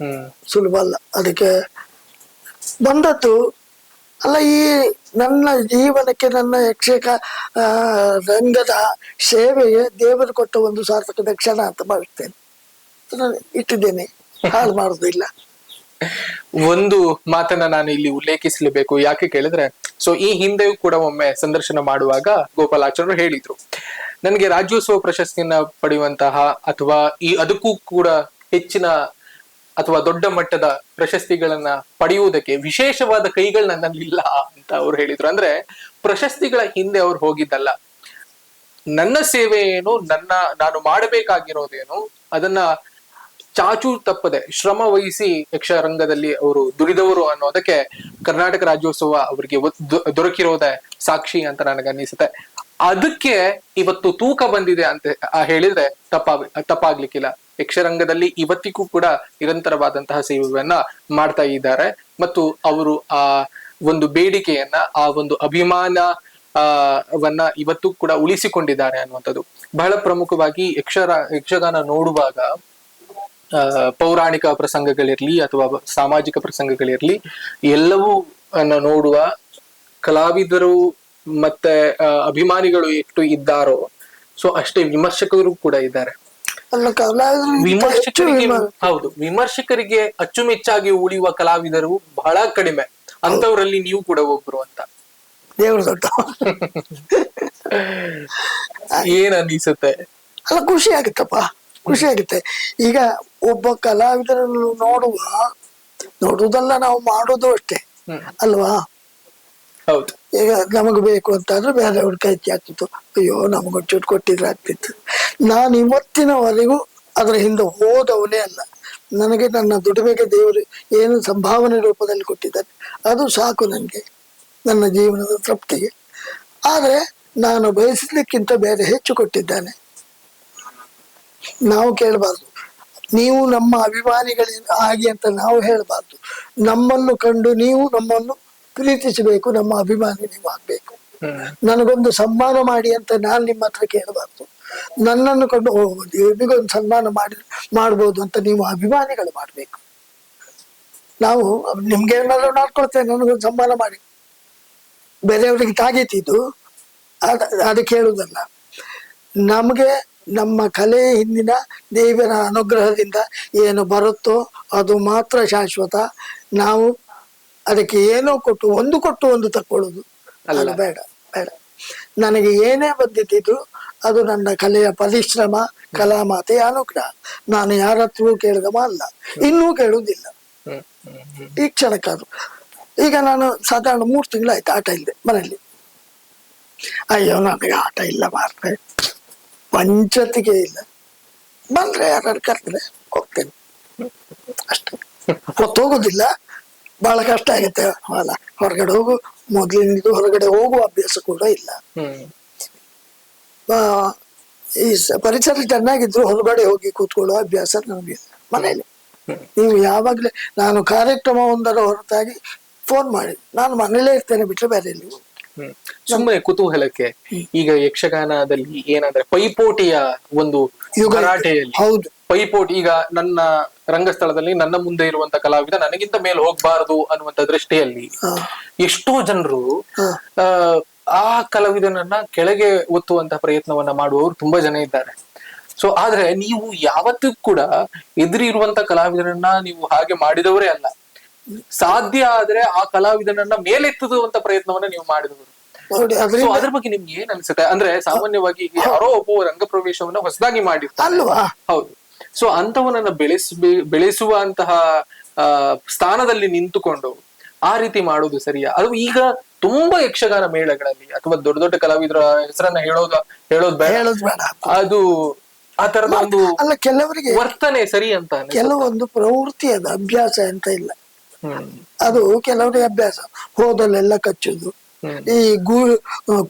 ಸುಲಭ ಅಲ್ಲ. ಅದಕ್ಕೆ ಬಂದದ್ದು ಅಲ್ಲ, ಈ ನನ್ನ ಜೀವನಕ್ಕೆ, ನನ್ನ ಯಕ್ಷಕ ರಂಗದ ಸೇವೆಗೆ ದೇವರು ಕೊಟ್ಟ ಒಂದು ಸಾರ್ಥಕ ಕ್ಷಣ ಅಂತ ಭಾವಿಸ್ತೇನೆ. ಇಟ್ಟಿದ್ದೇನೆ, ಹಾಳು ಮಾಡುದಿಲ್ಲ. ಒಂದು ಮಾತನ್ನ ನಾನು ಇಲ್ಲಿ ಉಲ್ಲೇಖಿಸಲೇಬೇಕು. ಯಾಕೆ ಕೇಳಿದ್ರೆ, ಸೊ ಈ ಹಿಂದೆಯೂ ಕೂಡ ಒಮ್ಮೆ ಸಂದರ್ಶನ ಮಾಡುವಾಗ ಗೋಪಾಲಾಚಾರ್ಯರು ಹೇಳಿದ್ರು, ನನಗೆ ರಾಜ್ಯೋತ್ಸವ ಪ್ರಶಸ್ತಿಯನ್ನ ಪಡೆಯುವಂತಹ ಅಥವಾ ಅದಕ್ಕೂ ಕೂಡ ಹೆಚ್ಚಿನ ಅಥವಾ ದೊಡ್ಡ ಮಟ್ಟದ ಪ್ರಶಸ್ತಿಗಳನ್ನ ಪಡೆಯುವುದಕ್ಕೆ ವಿಶೇಷವಾದ ಕೈಗಳು ನನ್ನಲ್ಲಿಲ್ಲ ಅಂತ ಅವ್ರು ಹೇಳಿದ್ರು. ಅಂದ್ರೆ ಪ್ರಶಸ್ತಿಗಳ ಹಿಂದೆ ಅವ್ರು ಹೋಗಿದ್ದಲ್ಲ, ನನ್ನ ಸೇವೆ ಏನು, ನಾನು ಮಾಡಬೇಕಾಗಿರೋದೇನು ಅದನ್ನ ಚಾಚೂ ತಪ್ಪದೆ ಶ್ರಮ ವಹಿಸಿ ಯಕ್ಷರಂಗದಲ್ಲಿ ಅವರು ದುಡಿದವರು ಅನ್ನೋದಕ್ಕೆ ಕರ್ನಾಟಕ ರಾಜ್ಯೋತ್ಸವ ಅವರಿಗೆ ದೊರಕಿರೋದೇ ಸಾಕ್ಷಿ ಅಂತ ನನಗನ್ನಿಸುತ್ತೆ. ಅದಕ್ಕೆ ಇವತ್ತು ತೂಕ ಬಂದಿದೆ ಅಂತ ಹೇಳಿದ್ರೆ ತಪ್ಪಾಗ್ಲಿಕ್ಕಿಲ್ಲ. ಯಕ್ಷರಂಗದಲ್ಲಿ ಇವತ್ತಿಗೂ ಕೂಡ ನಿರಂತರವಾದಂತಹ ಸೇವೆಯನ್ನ ಮಾಡ್ತಾ ಇದ್ದಾರೆ ಮತ್ತು ಅವರು ಆ ಒಂದು ಬೇಡಿಕೆಯನ್ನ, ಆ ಒಂದು ಅಭಿಮಾನ ವನ್ನ ಇವತ್ತು ಕೂಡ ಉಳಿಸಿಕೊಂಡಿದ್ದಾರೆ ಅನ್ನುವಂಥದ್ದು ಬಹಳ ಪ್ರಮುಖವಾಗಿ. ಯಕ್ಷಗಾನ ನೋಡುವಾಗ ಪೌರಾಣಿಕ ಪ್ರಸಂಗಗಳಿರ್ಲಿ ಅಥವಾ ಸಾಮಾಜಿಕ ಪ್ರಸಂಗಗಳಿರ್ಲಿ, ಎಲ್ಲವೂ ನೋಡುವ ಕಲಾವಿದರು ಮತ್ತೆ ಅಭಿಮಾನಿಗಳು ಎಷ್ಟು ಇದ್ದಾರೋ ಸೊ ಅಷ್ಟೇ ವಿಮರ್ಶಕರು ಕೂಡ ಇದ್ದಾರೆ. ಹೌದು, ವಿಮರ್ಶಕರಿಗೆ ಅಚ್ಚುಮೆಚ್ಚಾಗಿ ಉಳಿಯುವ ಕಲಾವಿದರು ಬಹಳ ಕಡಿಮೆ. ಅಂತವರಲ್ಲಿ ನೀವು ಕೂಡ ಒಬ್ರು ಅಂತ. ದೇವರು ದೊಡ್ಡ. ಏನ್ ಅನ್ನಿಸುತ್ತೆ? ಅಲ್ಲ, ಖುಷಿ ಆಗುತ್ತಪ್ಪ, ಖುಷಿ ಆಗುತ್ತೆ. ಈಗ ಒಬ್ಬ ಕಲಾವಿದರನ್ನು ನೋಡುವುದಲ್ಲ, ನಾವು ಮಾಡೋದು ಅಷ್ಟೇ ಅಲ್ವಾ? ಹೌದು. ಈಗ ನಮಗ್ ಬೇಕು ಅಂತ ಅಂದ್ರೆ ಬೇರೆಯವ್ರ ಕೈ ಆಗ್ತಿತ್ತು, ಅಯ್ಯೋ ನಮಗೊಂಚೂರು ಕೊಟ್ಟಿದ್ರೆ ಆಗ್ತಿತ್ತು. ನಾನು ಇವತ್ತಿನವರೆಗೂ ಅದರ ಹಿಂದೆ ಹೋದವನೇ ಅಲ್ಲ. ನನಗೆ ನನ್ನ ದುಡಿಮೆಗೆ ದೇವರು ಏನು ಸಂಭಾವನೆ ರೂಪದಲ್ಲಿ ಕೊಟ್ಟಿದ್ದಾರೆ, ಅದು ಸಾಕು ನನಗೆ, ನನ್ನ ಜೀವನದ ತೃಪ್ತಿಗೆ. ಆದ್ರೆ ನಾನು ಬಯಸಲಿಕ್ಕಿಂತ ಬೇರೆ ಹೆಚ್ಚು ಕೊಟ್ಟಿದ್ದಾನೆ. ನಾವು ಕೇಳಬಾರ್ದು, ನೀವು ನಮ್ಮ ಅಭಿಮಾನಿಗಳಿಂದ ಹಾಗೆ ಅಂತ ನಾವು ಹೇಳಬಾರ್ದು. ನಮ್ಮನ್ನು ಕಂಡು ನೀವು ನಮ್ಮನ್ನು ಪ್ರೀತಿಸಬೇಕು, ನಮ್ಮ ಅಭಿಮಾನಿ ನೀವು ಆಗ್ಬೇಕು. ನನಗೊಂದು ಸನ್ಮಾನ ಮಾಡಿ ಅಂತ ನಾನು ನಿಮ್ಮ ಹತ್ರ ಕೇಳಬಾರ್ದು. ನನ್ನನ್ನು ಕಂಡು ನಿಮಗೊಂದು ಸನ್ಮಾನ ಮಾಡ್ಬೋದು ಅಂತ ನೀವು ಅಭಿಮಾನಿಗಳು ಮಾಡ್ಬೇಕು. ನಾವು ನಿಮ್ಗೆ ಏನಾದ್ರು ಮಾಡ್ಕೊಳ್ತೇವೆ, ನನಗೊಂದು ಸನ್ಮಾನ ಮಾಡಿ, ಬೇರೆಯವ್ರಿಗೆ ತಾಗೀತಿದ್ದು ಅದಕ್ಕೆ ಹೇಳುವುದಲ್ಲ. ನಮಗೆ ನಮ್ಮ ಕಲೆ ಹಿಂದಿನ ದೇವರ ಅನುಗ್ರಹದಿಂದ ಏನು ಬರುತ್ತೋ ಅದು ಮಾತ್ರ ಶಾಶ್ವತ. ನಾವು ಅದಕ್ಕೆ ಏನೋ ಕೊಟ್ಟು ಒಂದು ತಕ್ಕೊಳ್ಳೋದು ಅಲ್ಲ, ಬೇಡ ಬೇಡ. ನನಗೆ ಏನೇ ಬಂದಿದ್ದು ಅದು ನನ್ನ ಕಲೆಯ ಪರಿಶ್ರಮ, ಕಲಾಮಾತೆಯ ಅನುಗ್ರಹ. ನಾನು ಯಾರ ಹತ್ರವೂ ಕೇಳಿದವ ಅಲ್ಲ, ಇನ್ನೂ ಕೇಳುವುದಿಲ್ಲ ಈ ಕ್ಷಣಕ್ಕಾದ್ರು. ಈಗ ನಾನು ಸಾಧಾರಣ 3 ತಿಂಗಳಾಯ್ತು ಆಟ ಇಲ್ಲದೆ ಮನೆಯಲ್ಲಿ. ಅಯ್ಯೋ ನನಗೆ ಆಟ ಇಲ್ಲ ಮಾರ್ರೆ, ಪಂಚತಿಗೆ ಇಲ್ಲ. ಬಂದ್ರೆ ಯಾರು ಕರೆದ್ರೆ ಹೋಗ್ತೇನೆ ಅಷ್ಟೇ, ಹೋಗೋದಿಲ್ಲ. ಬಹಳ ಕಷ್ಟ ಆಗುತ್ತೆ ಅಲ್ಲ, ಹೊರಗಡೆ ಹೋಗು, ಮೊದ್ಲಿನಿಂದ ಹೊರಗಡೆ ಹೋಗುವ ಅಭ್ಯಾಸ ಕೂಡ ಇಲ್ಲ. ಈ ಪರಿಸರ ಚೆನ್ನಾಗಿದ್ರು ಹೊರಗಡೆ ಹೋಗಿ ಕೂತ್ಕೊಳ್ಳುವ ಅಭ್ಯಾಸ ನಮಗಿಲ್ಲ ಮನೆಯಲ್ಲಿ. ನೀವು ಯಾವಾಗ್ಲೇ ನಾನು ಕಾರ್ಯಕ್ರಮ ಒಂದರ ಹೊರತಾಗಿ ಫೋನ್ ಮಾಡಿ ನಾನು ಮನೇಲೇ ಇರ್ತೇನೆ ಬಿಟ್ಟರೆ ಬೇರೆ ಎಲ್ಲಿ. ಸುಮ್ಮನೆ ಕುತೂಹಲಕ್ಕೆ, ಈಗ ಯಕ್ಷಗಾನದಲ್ಲಿ ಏನಂದ್ರೆ ಪೈಪೋಟಿಯ ಒಂದು ಗಲಾಟೆಯಲ್ಲಿ, ಹೌದು ಪೈಪೋಟಿ, ಈಗ ನನ್ನ ರಂಗಸ್ಥಳದಲ್ಲಿ ನನ್ನ ಮುಂದೆ ಇರುವಂತ ಕಲಾವಿದ ನನಗಿಂತ ಮೇಲೆ ಹೋಗ್ಬಾರದು ಅನ್ನುವಂತ ದೃಷ್ಟಿಯಲ್ಲಿ ಎಷ್ಟೋ ಜನರು ಆ ಕಲಾವಿದನನ್ನ ಕೆಳಗೆ ಒತ್ತುವಂತ ಪ್ರಯತ್ನವನ್ನ ಮಾಡುವವರು ತುಂಬಾ ಜನ ಇದ್ದಾರೆ. ಸೊ ಆದ್ರೆ ನೀವು ಯಾವತ್ತೂ ಕೂಡ ಎದುರಿ ಇರುವಂತ ಕಲಾವಿದನನ್ನ ನೀವು ಹಾಗೆ ಮಾಡಿದವರೇ ಅಲ್ಲ. ಸಾಧ್ಯ ಆದ್ರೆ ಆ ಕಲಾವಿದನನ್ನ ಮೇಲೆತ್ತುವಂತ ಪ್ರಯತ್ನವನ್ನ ನೀವು ಮಾಡಿದವರು. ಸೊ ಅದ್ರ ಬಗ್ಗೆ ನಿಮ್ಗೆ ಏನ್ ಅನ್ಸುತ್ತೆ? ಅಂದ್ರೆ ಸಾಮಾನ್ಯವಾಗಿ ಯಾರೋ ಒಬ್ಬ ರಂಗ ಪ್ರವೇಶವನ್ನ ಹೊಸದಾಗಿ ಮಾಡಿರ್ತಾರೆ, ಹೌದು. ಸೊ ಅಂತವನನ್ನ ಬೆಳೆಸುವಂತಹ ಸ್ಥಾನದಲ್ಲಿ ನಿಂತುಕೊಂಡು ಆ ರೀತಿ ಮಾಡೋದು ಸರಿಯಾ? ಅದು ಈಗ ತುಂಬಾ ಯಕ್ಷಗಾನ ಮೇಳಗಳಲ್ಲಿ ಅಥವಾ ದೊಡ್ಡ ದೊಡ್ಡ ಕಲಾವಿದರ ಹೆಸರನ್ನ ಹೇಳೋದ್ ಬೇಡ, ಅದು ಆ ತರದ ಒಂದು ಅಲ್ಲ, ಕೆಲವರಿಗೆ ವರ್ತನೆ ಸರಿ ಅಂತ ಕೆಲವೊಂದು ಪ್ರವೃತ್ತಿ, ಅದು ಅಭ್ಯಾಸ ಅಂತ ಇಲ್ಲ. ಅದು ಕೆಲವರಿಗೆ ಅಭ್ಯಾಸ, ಹೋದಲ್ಲೆಲ್ಲ ಕಚ್ಚುದು, ಈ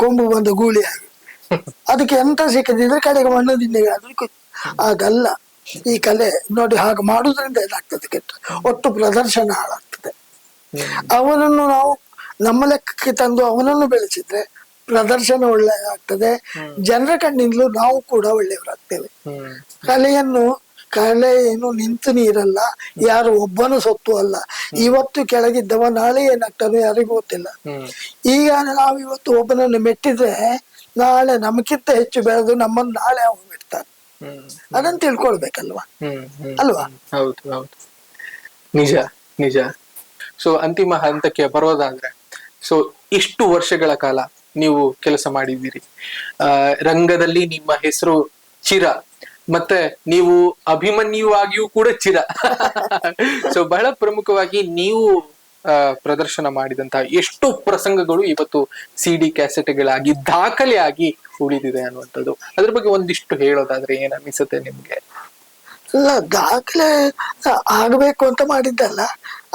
ಕೊಂಬು ಬಂದ ಗೂಳಿ ಆಗಿ ಅದಕ್ಕೆ ಎಂತ ಸಿಕ್ಕದಿದ್ರೆ ಕಡೆಗೆ ಮಣ್ಣದಿಂದೆ ಆದ್ರೂ ಆಗಲ್ಲ. ಈ ಕಲೆ ನೋಡಿ, ಹಾಗೆ ಮಾಡುವುದರಿಂದ ಏನಾಗ್ತದೆ ಕೆಟ್ಟ, ಒಟ್ಟು ಪ್ರದರ್ಶನ ಹಾಳಾಗ್ತದೆ. ಅವನನ್ನು ನಾವು ನಮ್ಮ ಲೆಕ್ಕಕ್ಕೆ ತಂದು ಅವನನ್ನು ಬೆಳೆಸಿದ್ರೆ ಪ್ರದರ್ಶನ ಒಳ್ಳೆಯದಾಗ್ತದೆ, ಜನರ ಕಣ್ಣಿಂದಲೂ ನಾವು ಕೂಡ ಒಳ್ಳೆಯವರಾಗ್ತೇವೆ. ಕಲೆ ಏನು ನಿಂತು ನೀರಲ್ಲ, ಯಾರು ಒಬ್ಬನು ಸೊತ್ತು ಅಲ್ಲ. ಇವತ್ತು ಕೆಳಗಿದ್ದವ ನಾಳೆ ಏನಾಗ್ತಾನೋ ಯಾರಿಗೂ ಗೊತ್ತಿಲ್ಲ. ಈಗ ನಾವು ಇವತ್ತು ಒಬ್ಬನನ್ನು ಮೆಟ್ಟಿದ್ರೆ ನಾಳೆ ನಮಗಿಂತ ಹೆಚ್ಚು ಬೆಳೆದು ನಮ್ಮನ್ನು ನಾಳೆ ಅವನು ಮೆಟ್ತಾನೆ. ಅದನ್ನ ತಿಳ್ಕೊಳ್ಬೇಕಲ್ವಾ, ಅಲ್ವಾ? ಹೌದು ಹೌದು, ನಿಜ ನಿಜ. ಸೊ ಅಂತಿಮ ಹಂತಕ್ಕೆ ಬರೋದಾದ್ರೆ, ಸೊ ಇಷ್ಟು ವರ್ಷಗಳ ಕಾಲ ನೀವು ಕೆಲಸ ಮಾಡಿದ್ದೀರಿ, ರಂಗದಲ್ಲಿ ನಿಮ್ಮ ಹೆಸರು ಚಿರ, ಮತ್ತೆ ನೀವು ಅಭಿಮನ್ಯುವಾಗಿಯೂ ಕೂಡ ಚಿರ. ಸೊ ಬಹಳ ಪ್ರಮುಖವಾಗಿ ನೀವು ಪ್ರದರ್ಶನ ಮಾಡಿದಂತಹ ಎಷ್ಟೋ ಪ್ರಸಂಗಗಳು ಇವತ್ತು CD ಕ್ಯಾಸೆಟ್ಗಳಾಗಿ ದಾಖಲೆ ಆಗಿ ಉಳಿದಿದೆ ಅನ್ನುವಂಥದ್ದು. ಅದ್ರ ಬಗ್ಗೆ ಒಂದಿಷ್ಟು ಹೇಳೋದಾದ್ರೆ ಏನ್ ಅನಿಸುತ್ತೆ ನಿಮ್ಗೆ? ಇಲ್ಲ, ದಾಖಲೆ ಆಗ್ಬೇಕು ಅಂತ ಮಾಡಿದ್ದಲ್ಲ,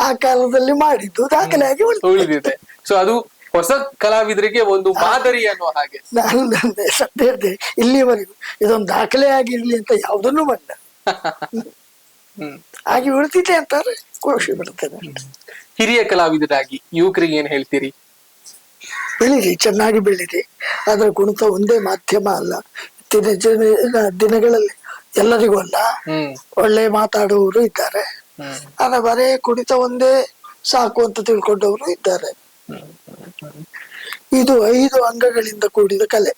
ಆ ಕಾಲದಲ್ಲಿ ಮಾಡಿದ್ದು ದಾಖಲೆ ಆಗಿ ಉಳಿದಿದೆ. ಸೊ ಅದು ಹೊಸ ಕಲಾವಿದರಿಗೆ ಒಂದು ಮಾದರಿ ಅನ್ನೋ ಹಾಗೆ. ನಾನು ಸತ್ಯ ಹೇಳ್ತೇನೆ, ಇಲ್ಲಿವರೆಗೂ ಇದೊಂದು ದಾಖಲೆ ಆಗಿರ್ಲಿ ಅಂತ ಯಾವುದನ್ನು ಬಂದ ಹಾಗೆ ಉಳಿತಿದೆ ಅಂತಾರೆ, ಖುಷಿ ಬಿಡ್ತೇನೆ. ಹಿರಿಯ ಕಲಾವಿದರಾಗಿ ಯುವಕರಿಗೆ ಏನ್ ಹೇಳ್ತೀರಿ? ಬೆಳೀರಿ, ಚೆನ್ನಾಗಿ ಬೆಳೀರಿ. ಆದ್ರೆ ಕುಣಿತ ಒಂದೇ ಮಾಧ್ಯಮ ಅಲ್ಲ. ದಿನಗಳಲ್ಲಿ ಎಲ್ಲರಿಗೂ ಅಲ್ಲ, ಒಳ್ಳೆ ಮಾತಾಡುವವರು ಇದ್ದಾರೆ, ಆದ್ರೆ ಬರೇ ಕುಣಿತ ಒಂದೇ ಸಾಕು ಅಂತ ತಿಳ್ಕೊಂಡವರು ಇದ್ದಾರೆ. ಇದು 5 ಅಂಗಗಳಿಂದ ಕೂಡಿದ ಕಲೆ.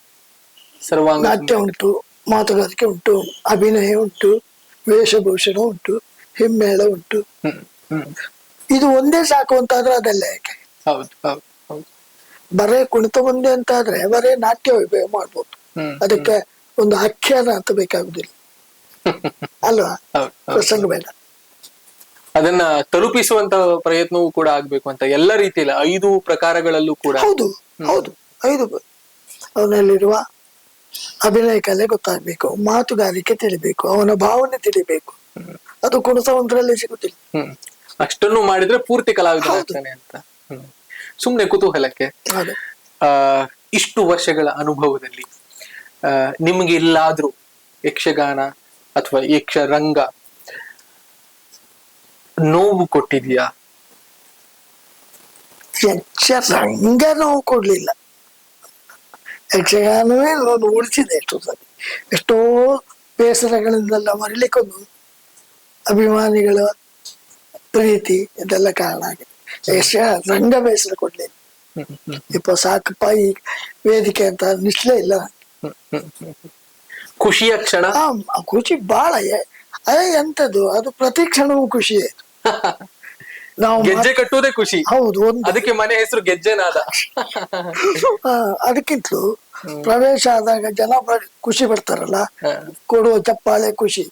ನಾಟ್ಯ ಉಂಟು, ಮಾತುಗಾರಿಕೆ ಉಂಟು, ಅಭಿನಯ ಉಂಟು, ವೇಷಭೂಷಣ ಉಂಟು, ಹಿಮ್ಮೇಳ ಉಂಟು. ಇದು ಒಂದೇ ಸಾಕು ಅಂತಾದ್ರೆ ಅದೆಲ್ಲ ಯಾಕೆ? ಬರೇ ಕುಣಿತ ಒಂದೇ ಅಂತಾದ್ರೆ ಬರೇ ನಾಟ್ಯ ವೈಭವ ಮಾಡ್ಬೋದು, ಅದಕ್ಕೆ ಒಂದು ಆಖ್ಯಾನ ಅಂತ ಬೇಕಾಗುದಿಲ್ಲ ಅಲ್ವಾ? ಪ್ರಸಂಗ ಬೇಡ, ಅದನ್ನ ತಲುಪಿಸುವಂತ ಪ್ರಯತ್ನವೂ ಕೂಡ ಆಗ್ಬೇಕು ಅಂತ ಎಲ್ಲ ರೀತಿಯಲ್ಲಿ 5 ಪ್ರಕಾರಗಳಲ್ಲೂ ಕೂಡ. ಹೌದು ಹೌದು, 5 ಅವನಲ್ಲಿರುವ ಅಭಿನಯ ಕಲೆ ಗೊತ್ತಾಗ್ಬೇಕು, ಮಾತುಗಾರಿಕೆ ತಿಳಿಬೇಕು, ಅವನ ಭಾವನೆ ತಿಳಿಬೇಕು. ಅದು ಕುಣಿತ ಒಂದ್ರಲ್ಲಿ ಸಿಗುತ್ತಿಲ್ಲ. ಅಷ್ಟನ್ನು ಮಾಡಿದ್ರೆ ಪೂರ್ತಿ ಕಲಾವಿದ ಆಗ್ತಾನೆ ಅಂತ. ಸುಮ್ನೆ ಕುತೂಹಲಕ್ಕೆ, ಇಷ್ಟು ವರ್ಷಗಳ ಅನುಭವದಲ್ಲಿ ನಿಮ್ಗೆ ಎಲ್ಲಾದ್ರೂ ಯಕ್ಷಗಾನ ಅಥವಾ ಯಕ್ಷರಂಗ ನೋವು ಕೊಟ್ಟಿದ್ಯಾ? ಯಕ್ಷರಂಗ ನೋವು ಕೊಡ್ಲಿಲ್ಲ, ಯಕ್ಷಗಾನವೇ ನಾನು ಉಳಿಸಿದೆ ಎಷ್ಟೋ ಸರಿ. ಎಷ್ಟೋ ಬೇಸರಗಳಿಂದೆಲ್ಲ ಮರಳಿಕೊಂಡು ಅಭಿಮಾನಿಗಳ ಪ್ರೀತಿ ಇದೆಲ್ಲ ಕಾರಣ ಆಗಿದೆ. ಯಕ್ಷರಂಗ ಬೇಸರ ಕೊಡ್ಲಿಲ್ಲ. ಇಪ್ಪ ಸಾಕಪ್ಪ ಈ ವೇದಿಕೆ ಅಂತ ನಿಶ್ಲೇ ಇಲ್ಲ. ಖುಷಿಯ ಕ್ಷಣ, ಖುಷಿ ಬಾಳ. ಎಂತದ್ದು ಅದು, ಪ್ರತಿ ಕ್ಷಣವೂ ಖುಷಿಯೇ. ನಾವು ಗೆಜ್ಜೆ ಕಟ್ಟುವುದೇ ಖುಷಿ. ಹೌದು, ಅದಕ್ಕೆ ಮನೆ ಹೆಸರು ಗೆಜ್ಜೆನಾದ. ಅದಕ್ಕಿಂತಲೂ ಪ್ರವೇಶ ಆದಾಗ ಜನ ಖುಷಿ ಪಡ್ತಾರಲ್ಲ, ಕೊಡುವ ಚಪ್ಪಾಳೆ ಖುಷಿ.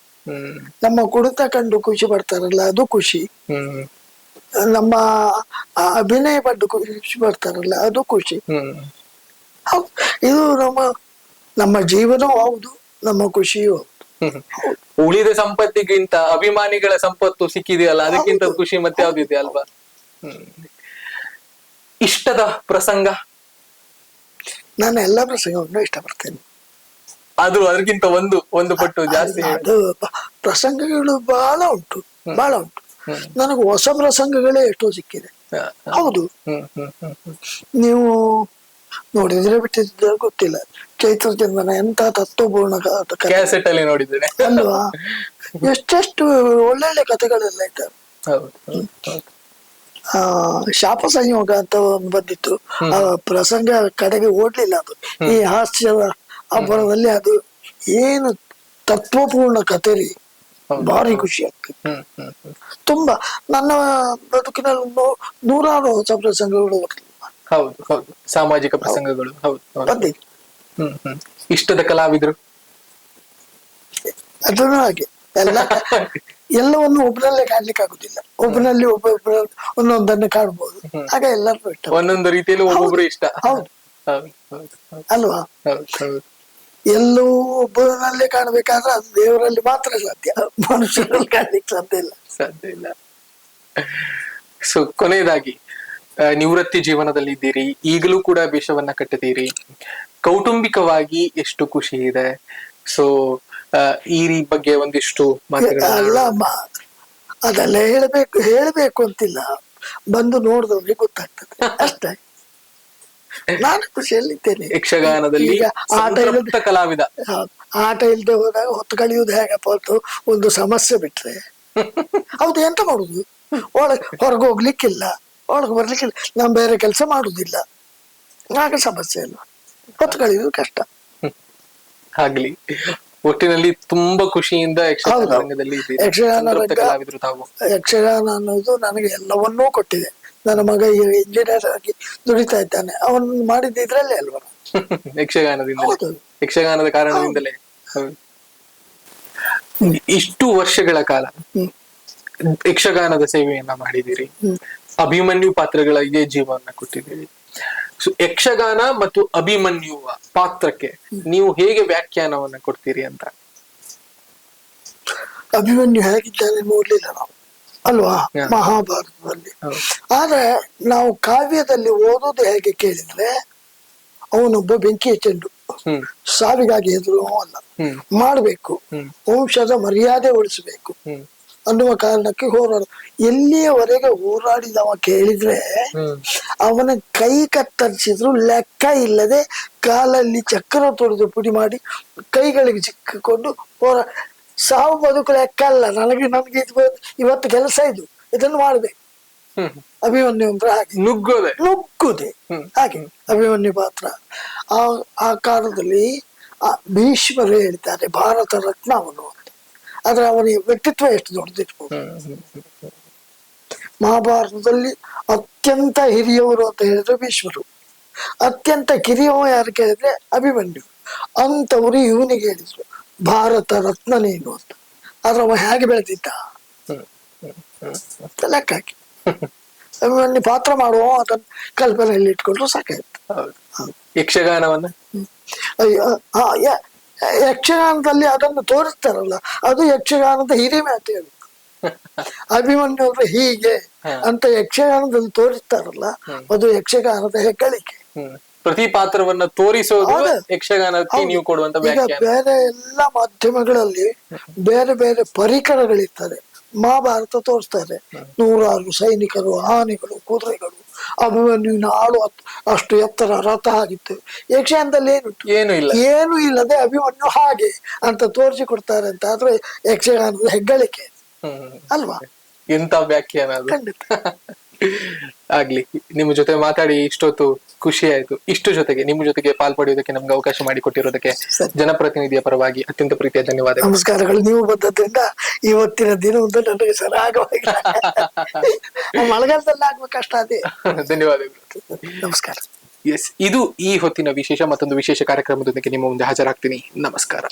ನಮ್ಮ ಕುಡಿತ ಕಂಡು ಖುಷಿ ಪಡ್ತಾರಲ್ಲ ಅದು ಖುಷಿ. ನಮ್ಮ ಅಭಿನಯ ಪಟ್ಟು ಖುಷಿ ಪಡ್ತಾರಲ್ಲ ಅದು ಖುಷಿ. ಹೌದು, ಇದು ನಮ್ಮ ಜೀವನವೂ ಹೌದು, ನಮ್ಮ ಖುಷಿಯೂ ಹೌದು. ಉಳಿದ ಸಂಪತ್ತಿಗಿಂತ ಅಭಿಮಾನಿಗಳ ಸಂಪತ್ತು ಸಿಕ್ಕಿದೆಯಲ್ಲ, ಅದಕ್ಕಿಂತ ಖುಷಿ ಮತ್ತೆ ಯಾವ್ದಿದೆ ಅಲ್ವಾ. ಇಷ್ಟದ ಪ್ರಸಂಗ? ನಾನು ಎಲ್ಲಾ ಪ್ರಸಂಗವನ್ನು ಇಷ್ಟಪಡ್ತೇನೆ. ಆದ್ರೂ ಅದಕ್ಕಿಂತ ಒಂದು ಪಟ್ಟು ಜಾಸ್ತಿ ಅದು ಪ್ರಸಂಗಗಳು ಬಹಳ ಉಂಟು. ನನಗೆ ಹೊಸ ಪ್ರಸಂಗಗಳೇ ಎಷ್ಟೋ ಸಿಕ್ಕಿದೆ. ಹೌದು, ನೀವು ನೋಡಿದ್ರೆ ಬಿಟ್ಟಿದ್ರೆ ಗೊತ್ತಿಲ್ಲ, ಚೈತ್ರ ಚಂದನ ಎಂತ ತತ್ವಪೂರ್ಣ ಕ್ಯಾಸೆಟ್ ಅಲ್ಲಿ ನೋಡಿದ್ದೇನೆ ಅಲ್ವಾ. ಎಷ್ಟೆಷ್ಟು ಒಳ್ಳೊಳ್ಳೆ ಕಥೆಗಳೆಲ್ಲ ಇದ್ದಾವೆ. ಶಾಪ ಸಂಯೋಗ ಅಂತ ಒಂದು ಬಂದಿತ್ತು, ಆ ಪ್ರಸಂಗ ಕಡೆಗೆ ಓಡ್ಲಿಲ್ಲ. ಅದು ಈ ಹಾಸ್ಯದ ಅಬ್ಬರದಲ್ಲಿ ಅದು ಏನು ತತ್ವಪೂರ್ಣ ಕಥೆ ರೀ, ಭಾರಿ ಖುಷಿ ಆಗ್ತದೆ. ತುಂಬಾ ನನ್ನ ಬದುಕಿನಲ್ಲಿ ನೂರಾರು ಹೊಸ ಪ್ರಸಂಗಗಳು ಹೌದು ಹೌದು, ಸಾಮಾಜಿಕ ಪ್ರಸಂಗಗಳು ಬಂದಿದೆ. ಇಷ್ಟದ ಕಲಾವಿದರು ಅದನ್ನು ಹಾಗೆ ಎಲ್ಲವನ್ನು ಒಬ್ಬರಲ್ಲೇ ಕಾಣ್ಲಿಕ್ಕೆ ಆಗುದಿಲ್ಲ. ಒಬ್ಬನಲ್ಲಿ ಒಬ್ಬೊಬ್ಬರ ಒಂದೊಂದನ್ನು ಕಾಣ್ಬೋದು. ಆಗ ಎಲ್ಲರೂ ಇಷ್ಟ, ಒಂದೊಂದು ರೀತಿಯಲ್ಲಿ ಒಬ್ಬೊಬ್ರು ಇಷ್ಟ. ಹೌದು ಅಲ್ವಾ. ಎಲ್ಲವೂ ಒಬ್ಬರಲ್ಲೇ ಕಾಣ್ಬೇಕಾದ್ರೆ ಅದು ದೇವರಲ್ಲಿ ಮಾತ್ರ ಸಾಧ್ಯ, ಮನುಷ್ಯರಲ್ಲಿ ಕಾಣ್ಲಿಕ್ಕೆ ಸಾಧ್ಯ ಇಲ್ಲ. ಸೊ ಕೊನೆಯದಾಗಿ, ನಿವೃತ್ತಿ ಜೀವನದಲ್ಲಿ ಇದ್ದೀರಿ, ಈಗಲೂ ಕೂಡ ವೇಷವನ್ನ ಕಟ್ಟಿದ್ದೀರಿ, ಕೌಟುಂಬಿಕವಾಗಿ ಎಷ್ಟು ಖುಷಿ ಇದೆ? ಸೊ ಈ ಬಗ್ಗೆ ಒಂದಿಷ್ಟು ಅಲ್ಲ, ಅದೆಲ್ಲ ಹೇಳ್ಬೇಕು ಅಂತಿಲ್ಲ, ಬಂದು ನೋಡಿದವ್ರಿಗೆ ಗೊತ್ತಾಗ್ತದೆ ಅಷ್ಟೇ. ನಾನು ಖುಷಿಯಲ್ಲಿದ್ದೇನೆ. ಯಕ್ಷಗಾನದಲ್ಲಿ ಕಲಾವಿದ ಆಟ ಇಲ್ಲದೆ ಹೋದಾಗ ಹೊತ್ತು ಕಳೆಯುವುದು ಹೇಗಪ್ಪ ಅಂತ ಒಂದು ಸಮಸ್ಯೆ ಬಿಟ್ರೆ, ಹೌದು, ಎಂತ ಮಾಡುದು, ಹೊರಗೆ ಹೋಗ್ಲಿಕ್ಕಿಲ್ಲ, ಒಳಗೆ ಬರ್ಲಿಕ್ಕಿಲ್ಲ, ನಾನು ಬೇರೆ ಕೆಲಸ ಮಾಡುದಿಲ್ಲ, ಆಗ ಸಮಸ್ಯೆ ಇಲ್ಲ, ಹೊತ್ತು ಕಳೆಯುವುದು ಕಷ್ಟ. ಆಗ್ಲಿ, ಒಟ್ಟಿನಲ್ಲಿ ತುಂಬಾ ಖುಷಿಯಿಂದ ಯಕ್ಷಗಾನ ಅನ್ನೋದು ನನಗೆ ಎಲ್ಲವನ್ನೂ ಕೊಟ್ಟಿದೆ. ನನ್ನ ಮಗ ಇಂಜಿನಿಯರ್ ಆಗಿ ದುಡಿತಾ ಇದ್ದಾನೆ, ಅವನು ಮಾಡಿದ್ದು ಇದ್ರಲ್ಲೇ ಅಲ್ವಾ, ಯಕ್ಷಗಾನದ ಕಾರಣದಿಂದಲೇ. ಇಷ್ಟು ವರ್ಷಗಳ ಕಾಲ ಯಕ್ಷಗಾನದ ಸೇವೆಯನ್ನ ಮಾಡಿದಿರಿ, ಅಭಿಮನ್ಯು ಪಾತ್ರಗಳಿಗೆ ಜೀವನ ಕೊಟ್ಟಿದ್ದೀರಿ. ಯಕ್ಷಗಾನ ಮತ್ತು ಅಭಿಮನ್ಯುವ ಪಾತ್ರಕ್ಕೆ ನೀವು ಹೇಗೆ ವ್ಯಾಖ್ಯಾನವನ್ನ ಕೊಡ್ತೀರಿ ಅಂತ? ಅಭಿಮನ್ಯು ಹೇಗಿದ್ದಾನೆ ನೋಡ್ಲಿಲ್ಲ ನಾವು ಅಲ್ವಾ ಮಹಾಭಾರತದಲ್ಲಿ. ಆದ್ರೆ ನಾವು ಕಾವ್ಯದಲ್ಲಿ ಓದೋದು ಹೇಗೆ ಕೇಳಿದ್ರೆ, ಅವನೊಬ್ಬ ಬೆಂಕಿಯ ಚೆಂಡು, ಸಾವಿಗಾಗಿ ಎದುರು ಅಲ್ಲ, ಮಾಡ್ಬೇಕು, ವಂಶದ ಮರ್ಯಾದೆ ಉಳಿಸಬೇಕು ಅನ್ನುವ ಕಾರಣಕ್ಕೆ ಹೋರಾಡ. ಎಲ್ಲಿಯವರೆಗೆ ಹೋರಾಡಿದವ ಕೇಳಿದ್ರೆ, ಅವನ ಕೈ ಕತ್ತರಿಸಿದ್ರು ಲೆಕ್ಕ ಇಲ್ಲದೆ ಕಾಲಲ್ಲಿ ಚಕ್ರ ತೊಡೆದು ಪುಡಿ ಮಾಡಿ ಕೈಗಳಿಗೆ ಸಿಕ್ಕಿಕೊಂಡು ಸಾವು ಬದುಕು ಲೆಕ್ಕ ಅಲ್ಲ, ನನಗೆ ಇವತ್ತು ಕೆಲಸ ಇದನ್ನು ಮಾಡ್ಬೇಕು. ಅಭಿಮನ್ಯು ಅಂದ್ರೆ ಹಾಗೆ ನುಗ್ಗುದೆ ಹಾಗೆ ಅಭಿಮನ್ಯು ಪಾತ್ರ. ಆ ಕಾಲದಲ್ಲಿ ಭೀಷ್ಮರು ಹೇಳ್ತಾರೆ ಭಾರತ ರತ್ನ ಅವನು, ಆದ್ರೆ ಅವನಿಗೆ ವ್ಯಕ್ತಿತ್ವ ಎಷ್ಟು ದೊಡ್ಡದಿರ್ಬೋದು. ಮಹಾಭಾರತದಲ್ಲಿ ಅತ್ಯಂತ ಹಿರಿಯವರು ಅಂತ ಹೇಳಿದ್ರೆ ಭೀಷ್ಮರು, ಅತ್ಯಂತ ಕಿರಿಯವ ಯಾರು ಕೇಳಿದ್ರೆ ಅಭಿಮನ್ಯು. ಅಂತವ್ರು ಇವನಿಗೆ ಹೇಳಿದ್ರು ಭಾರತ ರತ್ನ ನೀನು ಅಂತ. ಆದ್ರೆ ಅವ ಹೇಗೆ ಬೆಳೆದಿದ್ದ ಲೆಕ್ಕ ಹಾಕಿ ಅಭಿಮನ್ಯು ಪಾತ್ರ ಮಾಡುವ ಅದನ್ನ ಕಲ್ಪನೆಯಲ್ಲಿ ಇಟ್ಕೊಂಡ್ರು ಸಾಕಾಯ್ತು. ಯಕ್ಷಗಾನವನ್ನ ಯಕ್ಷಗಾನದಲ್ಲಿ ಅದನ್ನು ತೋರಿಸ್ತಾರಲ್ಲ, ಅದು ಯಕ್ಷಗಾನದ ಹಿರಿಮೆ ಅಂತ ಹೇಳಿ. ಅಭಿಮನ್ಯು ಅಂದ್ರೆ ಹೀಗೆ ಅಂತ ಯಕ್ಷಗಾನದಲ್ಲಿ ತೋರಿಸ್ತಾರಲ್ಲ, ಅದು ಯಕ್ಷಗಾನದ ಹೆಗ್ಗಳಿಕೆ. ಪ್ರತಿ ಪಾತ್ರವನ್ನ ತೋರಿಸೋದು ಯಕ್ಷಗಾನಕ್ಕೆ ನೀವು ಕೊಡುವಂತ ವ್ಯಾಖ್ಯಾನ. ಬೇರೆ ಎಲ್ಲ ಮಾಧ್ಯಮಗಳಲ್ಲಿ ಬೇರೆ ಬೇರೆ ಪರಿಕರಗಳಿರ್ತದೆ. ಮಹಾಭಾರತ ತೋರಿಸ್ತಾರೆ, ನೂರಾರು ಸೈನಿಕರು, ಆನೆಗಳು, ಕುದುರೆಗಳು, ಅಭಿಮನ್ಯುವಿನ ಆಳು ಅಷ್ಟು ಎತ್ತರ ರಥ ಆಗಿತ್ತು. ಯಕ್ಷಗಾನದಲ್ಲಿ ಏನು ಇಲ್ಲದೆ ಅಭಿಮನ್ಯು ಹಾಗೆ ಅಂತ ತೋರಿಸಿ ಕೊಡ್ತಾರೆ ಅಂತ. ಆದ್ರೆ ಯಕ್ಷಗಾನದ ಹೆಗ್ಗಳಿಕೆ ಅಲ್ವಾ, ಎಂತ ವ್ಯಾಖ್ಯಾನ ಅದು. ಖಂಡಿತ. ಆಗ್ಲಿ, ನಿಮ್ಮ ಜೊತೆ ಮಾತಾಡಿ ಇಷ್ಟೊತ್ತು ಖುಷಿ ಆಯ್ತು. ಇಷ್ಟು ಜೊತೆಗೆ ನಿಮ್ಮ ಜೊತೆಗೆ ಪಾಲ್ಪಡುವುದಕ್ಕೆ ನಮ್ಗೆ ಅವಕಾಶ ಮಾಡಿಕೊಟ್ಟಿರೋದಕ್ಕೆ ಜನಪ್ರತಿನಿಧಿಯ ಪರವಾಗಿ ಅತ್ಯಂತ ಪ್ರೀತಿಯ ಧನ್ಯವಾದ. ನಮಸ್ಕಾರಗಳು. ನೀವು ಬಂದದ್ರಿಂದ ಇವತ್ತಿನ ದಿನ ಒಂದು ನನಗೆ ಸರಾಗವಾಗಿಲ್ಲ. ಮಳೆಗಾಲದಲ್ಲಿ ಆಗ್ಬೇಕಷ್ಟ ಅದೇ. ಧನ್ಯವಾದಗಳು. ನಮಸ್ಕಾರ. ಎಸ್, ಇದು ಈ ಹೊತ್ತಿನ ವಿಶೇಷ. ಮತ್ತೊಂದು ವಿಶೇಷ ಕಾರ್ಯಕ್ರಮದೊಂದಿಗೆ ನಿಮ್ಮ ಮುಂದೆ ಹಾಜರಾಗ್ತೀನಿ. ನಮಸ್ಕಾರ.